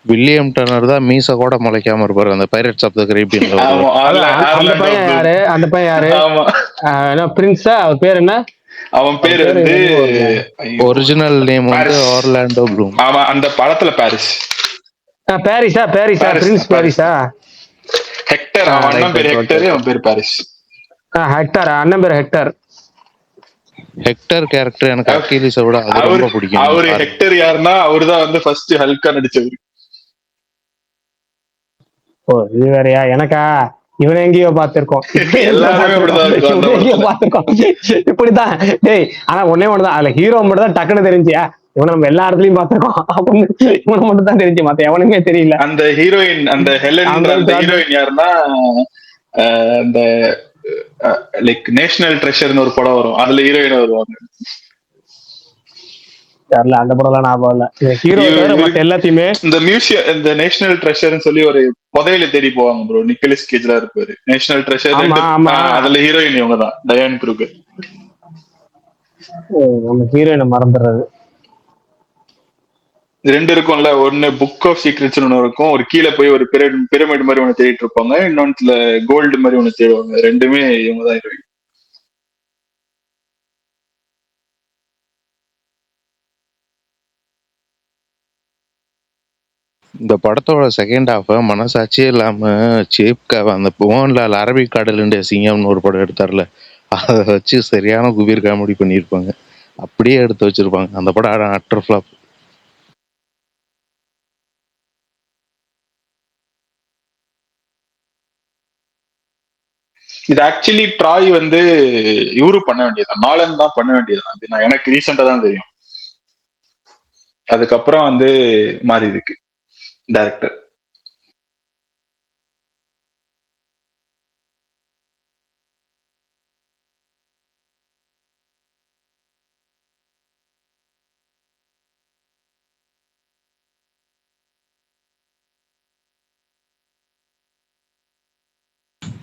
வில்லியம் டர்னர் தான் மீச கூட முளைக்காம இருப்பாரு அந்த பைரட்ஸ் ஆஃப் தி கரீபியன்ல. அந்த பையன் யாரு? பிரின்ஸா? அவர் பேர் என்ன? அவன் பேரு ஒரிஜினல் நேம் ஆர்லாண்டோ ப்ளூம். ஆமா, அந்த படத்துல Paris. Parisa? Prince Parisa? Hectare, அவன் அண்ணன் பேர் ஹெக்டர், அவன் பேர் பாரிஸ். ஹெக்டர், அண்ணன் பேர் ஹெக்டர். ஹெக்டர் கேரக்டர் எனக்கு அக்கிலிஸை விட ரொம்ப பிடிக்கும். அவரு ஹெக்டர் யாருன்னா அவருதான் ஃபர்ஸ்ட் ஹல்கா நடிச்சவர். ஓ இது வேறயா எனக்கா? இவனை எங்கேயோ பார்த்திருக்கோம், எல்லாருமே அப்படிதான் இருக்கும் அந்த எங்கேயோ படத்துல. பார்த்திருக்கோம். இப்படித்தான் டேய். ஆனா ஒன்னே ஒண்ணுதான், அதுல ஹீரோ மட்டும் தான் டக்குன்னு தெரிஞ்சியா, இவனை நம்ம எல்லா இடத்துலயும் பார்த்திருக்கோம் அப்படின்னு. இவனை மட்டும் தான் தெரிஞ்சு, மத்த எவனுமே தெரியல. அந்த ஹீரோயின், அந்த ஹெலன் அந்த ஹீரோயின் யாருன்னா அந்த லைக் நேஷனல் ட்ரெஷர்னு ஒரு படம் வரும், அதுல ஹீரோயின் வருவாங்க. தெரியல, அந்த படம்லாம் ஞாபகம் இல்ல. ஹீரோ மத்த எல்லாத்தையுமே இந்த மியூசியம், இந்த நேஷனல் ட்ரெஷர்னு சொல்லி ஒரு புதையில தேடி போவாங்க ப்ரோ, நிக்கலஸ் கேஜ்ல இருப்பாரு. நேஷனல் ட்ரெஷர் அதுல ஹீரோயின் இவங்க தான், டயான் குரூகர். நம்ம ஹீரோயினை மறந்துடுறது. ரெண்டு இருக்கும்ல, ஒன்னு புக் ஆஃப் சீக்ரெட்ஸ் ஒன்னு இருக்கும், ஒரு கீழே போய் ஒரு பிரமிட் மாதிரி ஒண்ணு தேடிட்டு இருப்பாங்க, இன்னொன்னுல கோல்டு மாதிரி ஒண்ணு தேடுவாங்க. ரெண்டுமே இவங்க தான் ஹீரோயின். இந்த படத்தோட செகண்ட் ஹாஃப் மனசாட்சியே இல்லாம சேப்கா அந்த மோகன்லால் அரபிக் கடலுடைய சிங்கம்னு ஒரு படம் எடுத்தார்ல, அதை வச்சு சரியான குபீர் காமெடி பண்ணியிருப்பாங்க. அப்படியே எடுத்து வச்சிருப்பாங்க. அந்த படம் அட்டர் ஃபிளாப். இது ஆக்சுவலி ட்ராய் வந்து இவரு பண்ண வேண்டியதுதான், நாலன் தான் பண்ண வேண்டியதுதான். அது நான் எனக்கு ரீசெண்டா தான் தெரியும். அதுக்கப்புறம் வந்து மாறி இருக்கு டைரக்டர்.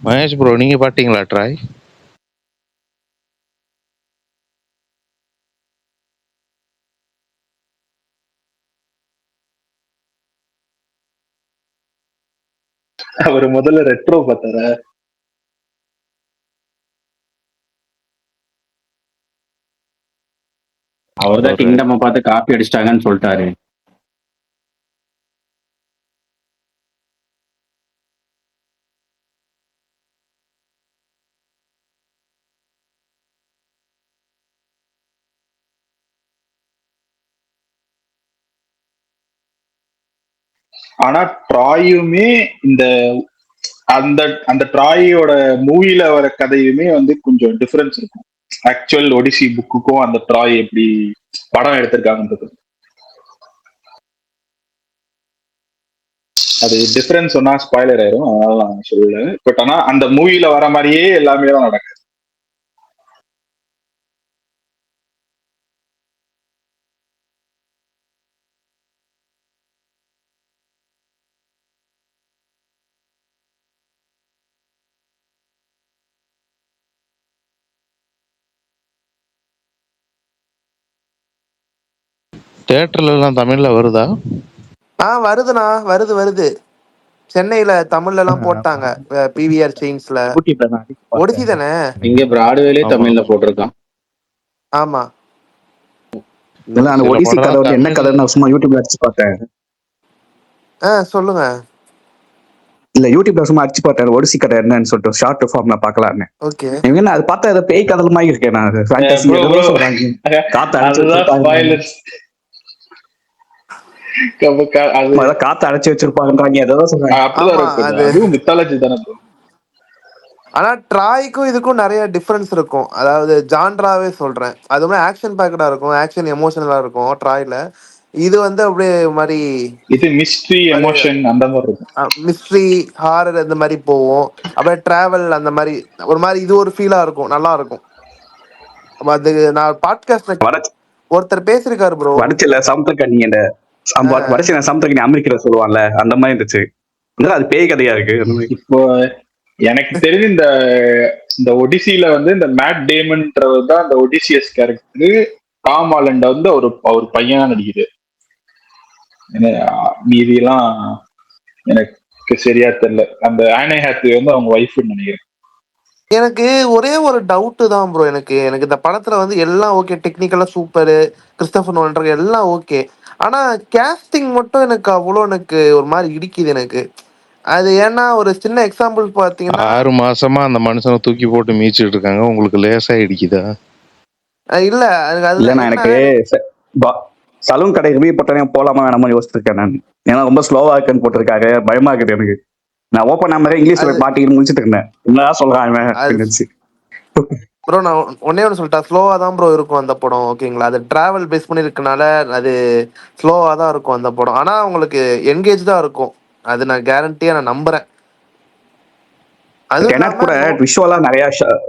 மகேஷ் ப்ரோ, நீங்க பாத்தீங்களா ட்ராய்? அவர் முதல்ல ரெட்ரோ பார்த்தார. அவர்தான் கிங்டம் பார்த்து காப்பி அடிச்சிட்டாங்கன்னு சொல்லிட்டாரு. ஆனா ட்ராயுமே இந்த அந்த அந்த ட்ராயோட மூவில வர கதையுமே வந்து கொஞ்சம் டிஃபரன்ஸ் இருக்கும். ஆக்சுவல் ஒடிசி புக்குக்கும் அந்த ட்ராய் எப்படி படம் எடுத்திருக்காங்கன்றது அது டிஃபரன்ஸ் சொன்னா ஸ்பாய்லர் ஆயிரும், அதனால நான் சொல்லல. பட் ஆனா அந்த மூவில வர மாதிரியே எல்லாமே தான் நடக்குது. தியேட்டர்ல எல்லாம் தமிழ்ல வருதா? வருதுண்ணா, வருது. சென்னையில தமிழ்ல எல்லாம் போட்டாங்க, பிவிஆர் செயின்ஸ்ல. ஒடிசி தானே இங்க பிராட்வேலே தமிழ்ல போட்டிருக்கான். ஆமா. இதெல்லாம் அந்த ஒடிசி கதை வந்து என்ன கதைன்னு சும்மா யூடியூப்ல அடிச்சு பார்த்தேன். சொல்லுங்க. இல்ல யூடியூப்ல சும்மா அடிச்சு பார்த்தேன் ஒடிசி கதை என்னன்னு சொல்லிட்டு ஷார்ட் ஃபார்ம்ல பாக்கலாம்னு. ஓகே. இவங்க அது பார்த்தா ஏதோ பேய் கதை மாதிரி இருக்கேன். நான் ஃபேண்டசி ஏதோ சொல்றாங்க, காத்து அடைச்சு வச்சிருப்பாங்கன்றாங்க, ஏதோ சொல்றாங்க. ஆனா ட்ராய்க்கும் இதுக்கும் நிறைய டிஃபரன்ஸ் இருக்கும். அதாவது ஜான்ராவே சொல்றேன், அது மாதிரி ஆக்ஷன் பேக்கடா இருக்கும், ஆக்ஷன் எமோஷனலா இருக்கும் ட்ராய்ல. இது வந்து அப்படியே மாதிரி இது மிஸ்ட்ரி எமோஷன் அந்த மாதிரி இருக்கும். மிஸ்ட்ரி ஹாரர் அந்த மாதிரி போவோம். அப்படியே டிராவல் அந்த மாதிரி ஒரு மாதிரி இது ஒரு ஃபீலா இருக்கும், நல்லா இருக்கும். அது நான் பாட்காஸ்ட்ல ஒருத்தர் பேசிருக்காரு ப்ரோ, வடச்சில சமுத்திரக்கண்ணி அந்த வடச்சில சமுத்திரக்கண்ணி அமெரிக்கா சொல்லுவான்ல, அந்த மாதிரி இருந்துச்சு. அது பேய் கதையா இருக்கு. இப்போ எனக்கு தெரிஞ்சு இந்த ஒடிசில வந்து இந்த மேட் டேமன்ன்றவர் தான் இந்த ஒடிசியஸ் கேரக்டர். டாம் ஹாலண்ட் வந்து அவர் பையனா நடிக்குது. மீதியெல்லாம் எனக்கு சரியா தெரியல. அந்த ஆனே ஹாத்வே வந்து அவங்க ஒய்ஃப்னு நினைக்கிறேன். எனக்கு ஒரே ஒரு டவுட்டு தான் ப்ரோ. எனக்கு இந்த படத்துல வந்து எல்லாம் ஓகே, டெக்னிக்கலா சூப்பரு, கிறிஸ்டோபர் நோலன் எல்லாம் ஓகே. ஆனா கேஸ்டிங் மட்டும் எனக்கு அவ்வளோ எனக்கு ஒரு மாதிரி இடிக்குது எனக்கு. அது ஏன்னா ஒரு சின்ன எக்ஸாம்பிள் பாத்தீங்கன்னா 6 மாசமா அந்த மனுஷனை தூக்கி போட்டு மீச்சிட்டு இருக்காங்க, உங்களுக்கு லேசா இடிக்குதா? இல்ல எனக்கு சலூன் கடை ரிவ்யூ போட்டேன், போலாமா வேணாமா யோசிச்சிருக்கேன் நான். ஏன்னா ரொம்ப ஸ்லோவா இருக்குன்னு போட்டிருக்காங்க, பயமா இருக்குது எனக்கு. நான் ஓப்பன் மாதிரி இங்கிலீஷ்ல மாட்டிக்கிட்டு முடிச்சுட்டு இருந்தேன். என்னடா சொல்றாங்க அப்படின்னு. ப்ரோ நான் ஒன்னே ஒன்று சொல்லிட்டா, ஸ்லோவா தான் ப்ரோ இருக்கும் அந்த படம், ஓகேங்களா? அது டிராவல் பேஸ் பண்ணி இருக்கனால அது ஸ்லோவா தான் இருக்கும் அந்த படம். ஆனா உங்களுக்கு என்கேஜ் தான் இருக்கும், அது நான் கேரண்டியா நான் நம்புறேன். டெனட் கூட விஷுவலா நிறைய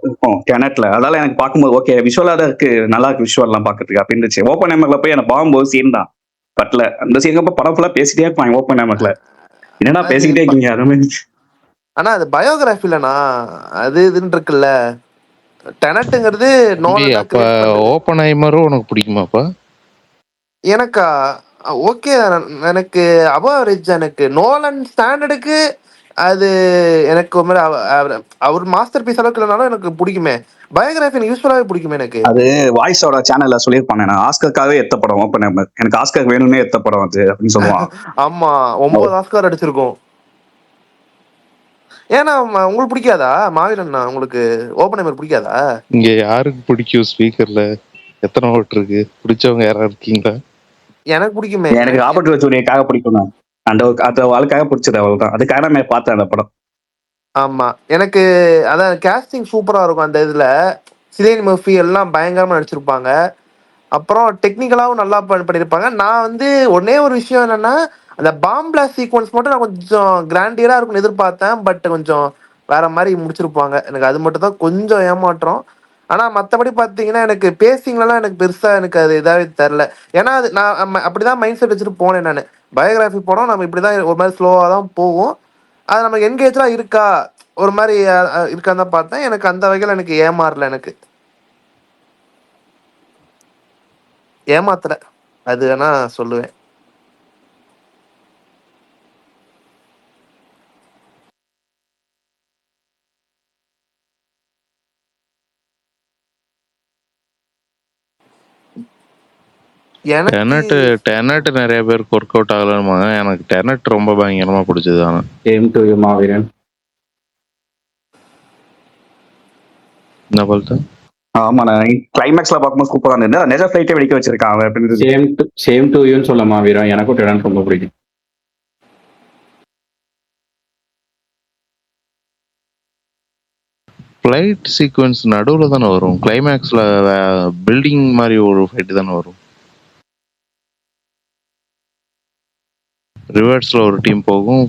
இருக்கும் டெனட்ல, அதனால எனக்கு பார்க்கும்போது ஓகே விஷுவலா தான் இருக்கு, நல்லா இருக்கு விஷுவல்லாம் பாக்கிறதுக்கு அப்படின்னு இருந்துச்சு. ஓப்பன் ஹேமர்ல போய் எனக்கு பார்க்கும்போது சீன் தான் பட்ல, அந்த சீன் படம் ஃபுல்லா பேசிட்டே இருப்பாங்க ஓப்பன் ஹேமர்ல, என்னடா பேசிக்கிட்டே இருக்கீங்க அது மாதிரி. ஆனா அது பயோகிராஃபிலனா அது இதுன்னு இருக்குல்ல, டெனட்டுங்கிறது நோலன் அப்ப ஓப்பன் ஹைமரும் உனக்கு பிடிக்குமாப்பா? எனக்கா ஓகே, எனக்கு அவரேஜ். எனக்கு நோலன் ஸ்டாண்டர்டுக்கு அது எனக்கு ஒரு மாதிரி அவர் மாஸ்டர் பீஸ் அளவுக்கு இல்லைனாலும் எனக்கு பிடிக்குமே. பயோகிராஃபி எனக்கு யூஸ்ஃபுல்லாவே பிடிக்குமே எனக்கு. அது வாய்ஸோட சேனல்ல சொல்லியிருப்பாங்க, நான் ஆஸ்கருக்காகவே எத்த படம் ஓப்பன் ஹேமர், எனக்கு ஆஸ்கர் வேணும்னே எத்த படம் அது அப்படின்னு சொல்லுவான். ஆமா 9 ஆஸ்கர் அடிச்சிருக்கோம். ஏன்னா உங்களுக்கு பிடிக்காதா மாவீரன்? உங்களுக்கு ஓப்பன் ஹேமர் பிடிக்காதா? இங்க யாருக்கு பிடிக்கும்? ஸ்பீக்கர்ல எத்தனை ஓட்டு இருக்கு? பிடிச்சவங்க யாரா இருக்கீங்களா? எனக்கு பிடிக்குமே. எனக்கு ராபர்ட் ரோட்ரிகேக்காக பிடிக்கும், நான் அந்த வாழ்க்காக பிடிச்சது, அவ்வளவுதான். அதுக்காக நான் பார்த்தேன் அந்த படம். ஆமா எனக்கு அதான் கேஸ்டிங் சூப்பரா இருக்கும் அந்த இதுல. சிலியன் மர்ஃபி எல்லாம் பயங்கரமா நடிச்சிருப்பாங்க. அப்புறம் டெக்னிக்கலாவும் நல்லா பண்ணியிருப்பாங்க. நான் வந்து ஒன்னே ஒரு விஷயம் என்னன்னா, அந்த பாம் பிளாஸ்ட் சீக்வன்ஸ் மட்டும் நான் கொஞ்சம் கிராண்டியரா இருக்கும்னு எதிர்பார்த்தேன். பட் கொஞ்சம் வேற மாதிரி முடிச்சிருப்பாங்க. எனக்கு அது மட்டும் தான் கொஞ்சம் ஏமாற்றம். ஆனா மற்றபடி பார்த்தீங்கன்னா எனக்கு பேசிங்லாம் எனக்கு பெருசா எனக்கு அது இதாவே தெரில. ஏன்னா அது நான் அப்படிதான் மைண்ட் செட் வச்சுட்டு போனேன் நான். பயோகிராஃபி படம் நம்ம இப்படிதான் ஒரு மாதிரி ஸ்லோவாக தான் போகும், அது நமக்கு என்கேஜா இருக்கா ஒரு மாதிரி இருக்கான்னு தான் பார்த்தேன். எனக்கு அந்த வகையில் எனக்கு ஏமாறல, எனக்கு ஏமாத்தல, அது வேணா சொல்லுவேன். டெனட் நிறைய பேருக்கு ஒர்க் அவுட் ஆகலன்னு, எனக்கு டெனட் ரொம்ப பயங்கரமா பிடிச்சது. ஆனா மாவீரன் என்ன சொல்லிட்டு ஆமா, நான் கிளைமேக்ஸ்ல பார்க்கும்போது சூப்பரா இருந்தது. நெஜ ஃபிளைட்டே வெடிக்க வச்சிருக்கான் அவன். சேம் டு யூன்னு சொல்லமா வீரன், எனக்கும் டெனட் ரொம்ப பிடிக்கும். ஃபிளைட் சீக்வன்ஸ் நடுவில் தானே வரும், கிளைமேக்ஸ்ல பில்டிங் மாதிரி ஒரு ஃபைட் தானே வரும். ரிவர்ஸ்ல ஒரு டீம் போகும்,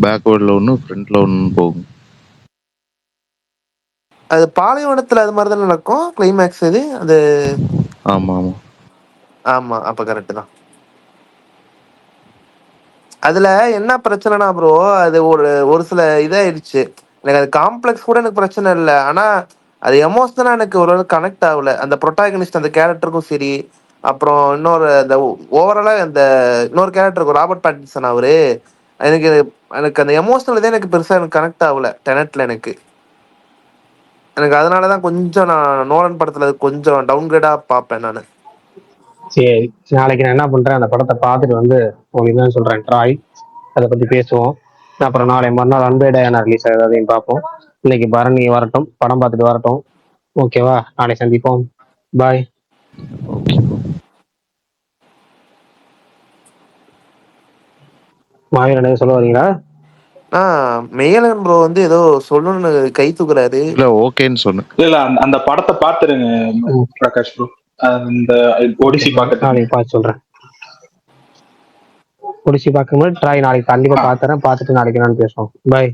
பேக்வேர்ட்ல ஒன்று, ஃப்ரண்ட்ல ஒன்று போகும். அது பாலைவனத்துல அது மாதிரி தான் நடக்கும் கிளைமேக்ஸ் இது அது. ஆமா ஆமா ஆமா, அப்ப கரெக்ட் தான். அதுல என்ன பிரச்சனைனா ப்ரோ, அது ஒரு சில இதாயிடுச்சு. எனக்கு அது காம்ப்ளெக்ஸ் கூட எனக்கு பிரச்சனை இல்லை, ஆனா அது எமோஷனலா எனக்கு ஒரு கனெக்ட் ஆகல. அந்த ப்ரொட்டாகனிஸ்ட் அந்த கேரக்டருக்கும் சரி, அப்புறம் இன்னொரு அந்த ஓவராலா அந்த இன்னொரு கேரக்டர் இருக்கும் ராபர்ட் பாட்டின்சன், அவரு எனக்கு எனக்கு அந்த எமோஷனல் இதே எனக்கு பெருசா எனக்கு கனெக்ட் ஆகல டெனட்ல. எனக்கு அதனாலதான் கொஞ்சம் நான் நோலன் படத்துல கொஞ்சம் டவுன்கிரேடா பார்ப்பேன் நான். சரி, நாளைக்கு நான் என்ன பண்றேன், அந்த படத்தை பார்த்துட்டு வந்து உங்களுக்கு என்ன சொல்றேன், ட்ராய் அதை பத்தி பேசுவோம். அப்புறம் நாளை மறுநாள் அன்பே டயானா ரிலீஸ் ஆகுதையும் பார்ப்போம். இன்னைக்கு பரணி வரட்டும், படம் பார்த்துட்டு வரட்டும். ஓகேவா? நாளை சந்திப்போம். பாய். மாவீரன் சொல்ல வரீங்களா? மேலன் ப்ரோ வந்து ஏதோ சொல்லணும்னு கை தூக்குறாரு. இல்ல ஓகேன்னு சொன்னேன். இல்ல அந்த படத்தை பாத்துருங்க பிரகாஷ் ப்ரோ. அந்த ஒடிசி நாளைக்கு பார்த்து சொல்றேன். ஒடிசி பார்க்கும்போது ட்ராய் நாளைக்கு கண்டிப்பா பாத்துறேன். பார்த்துட்டு நாளைக்கு நான் பேசுவோம். பாய்.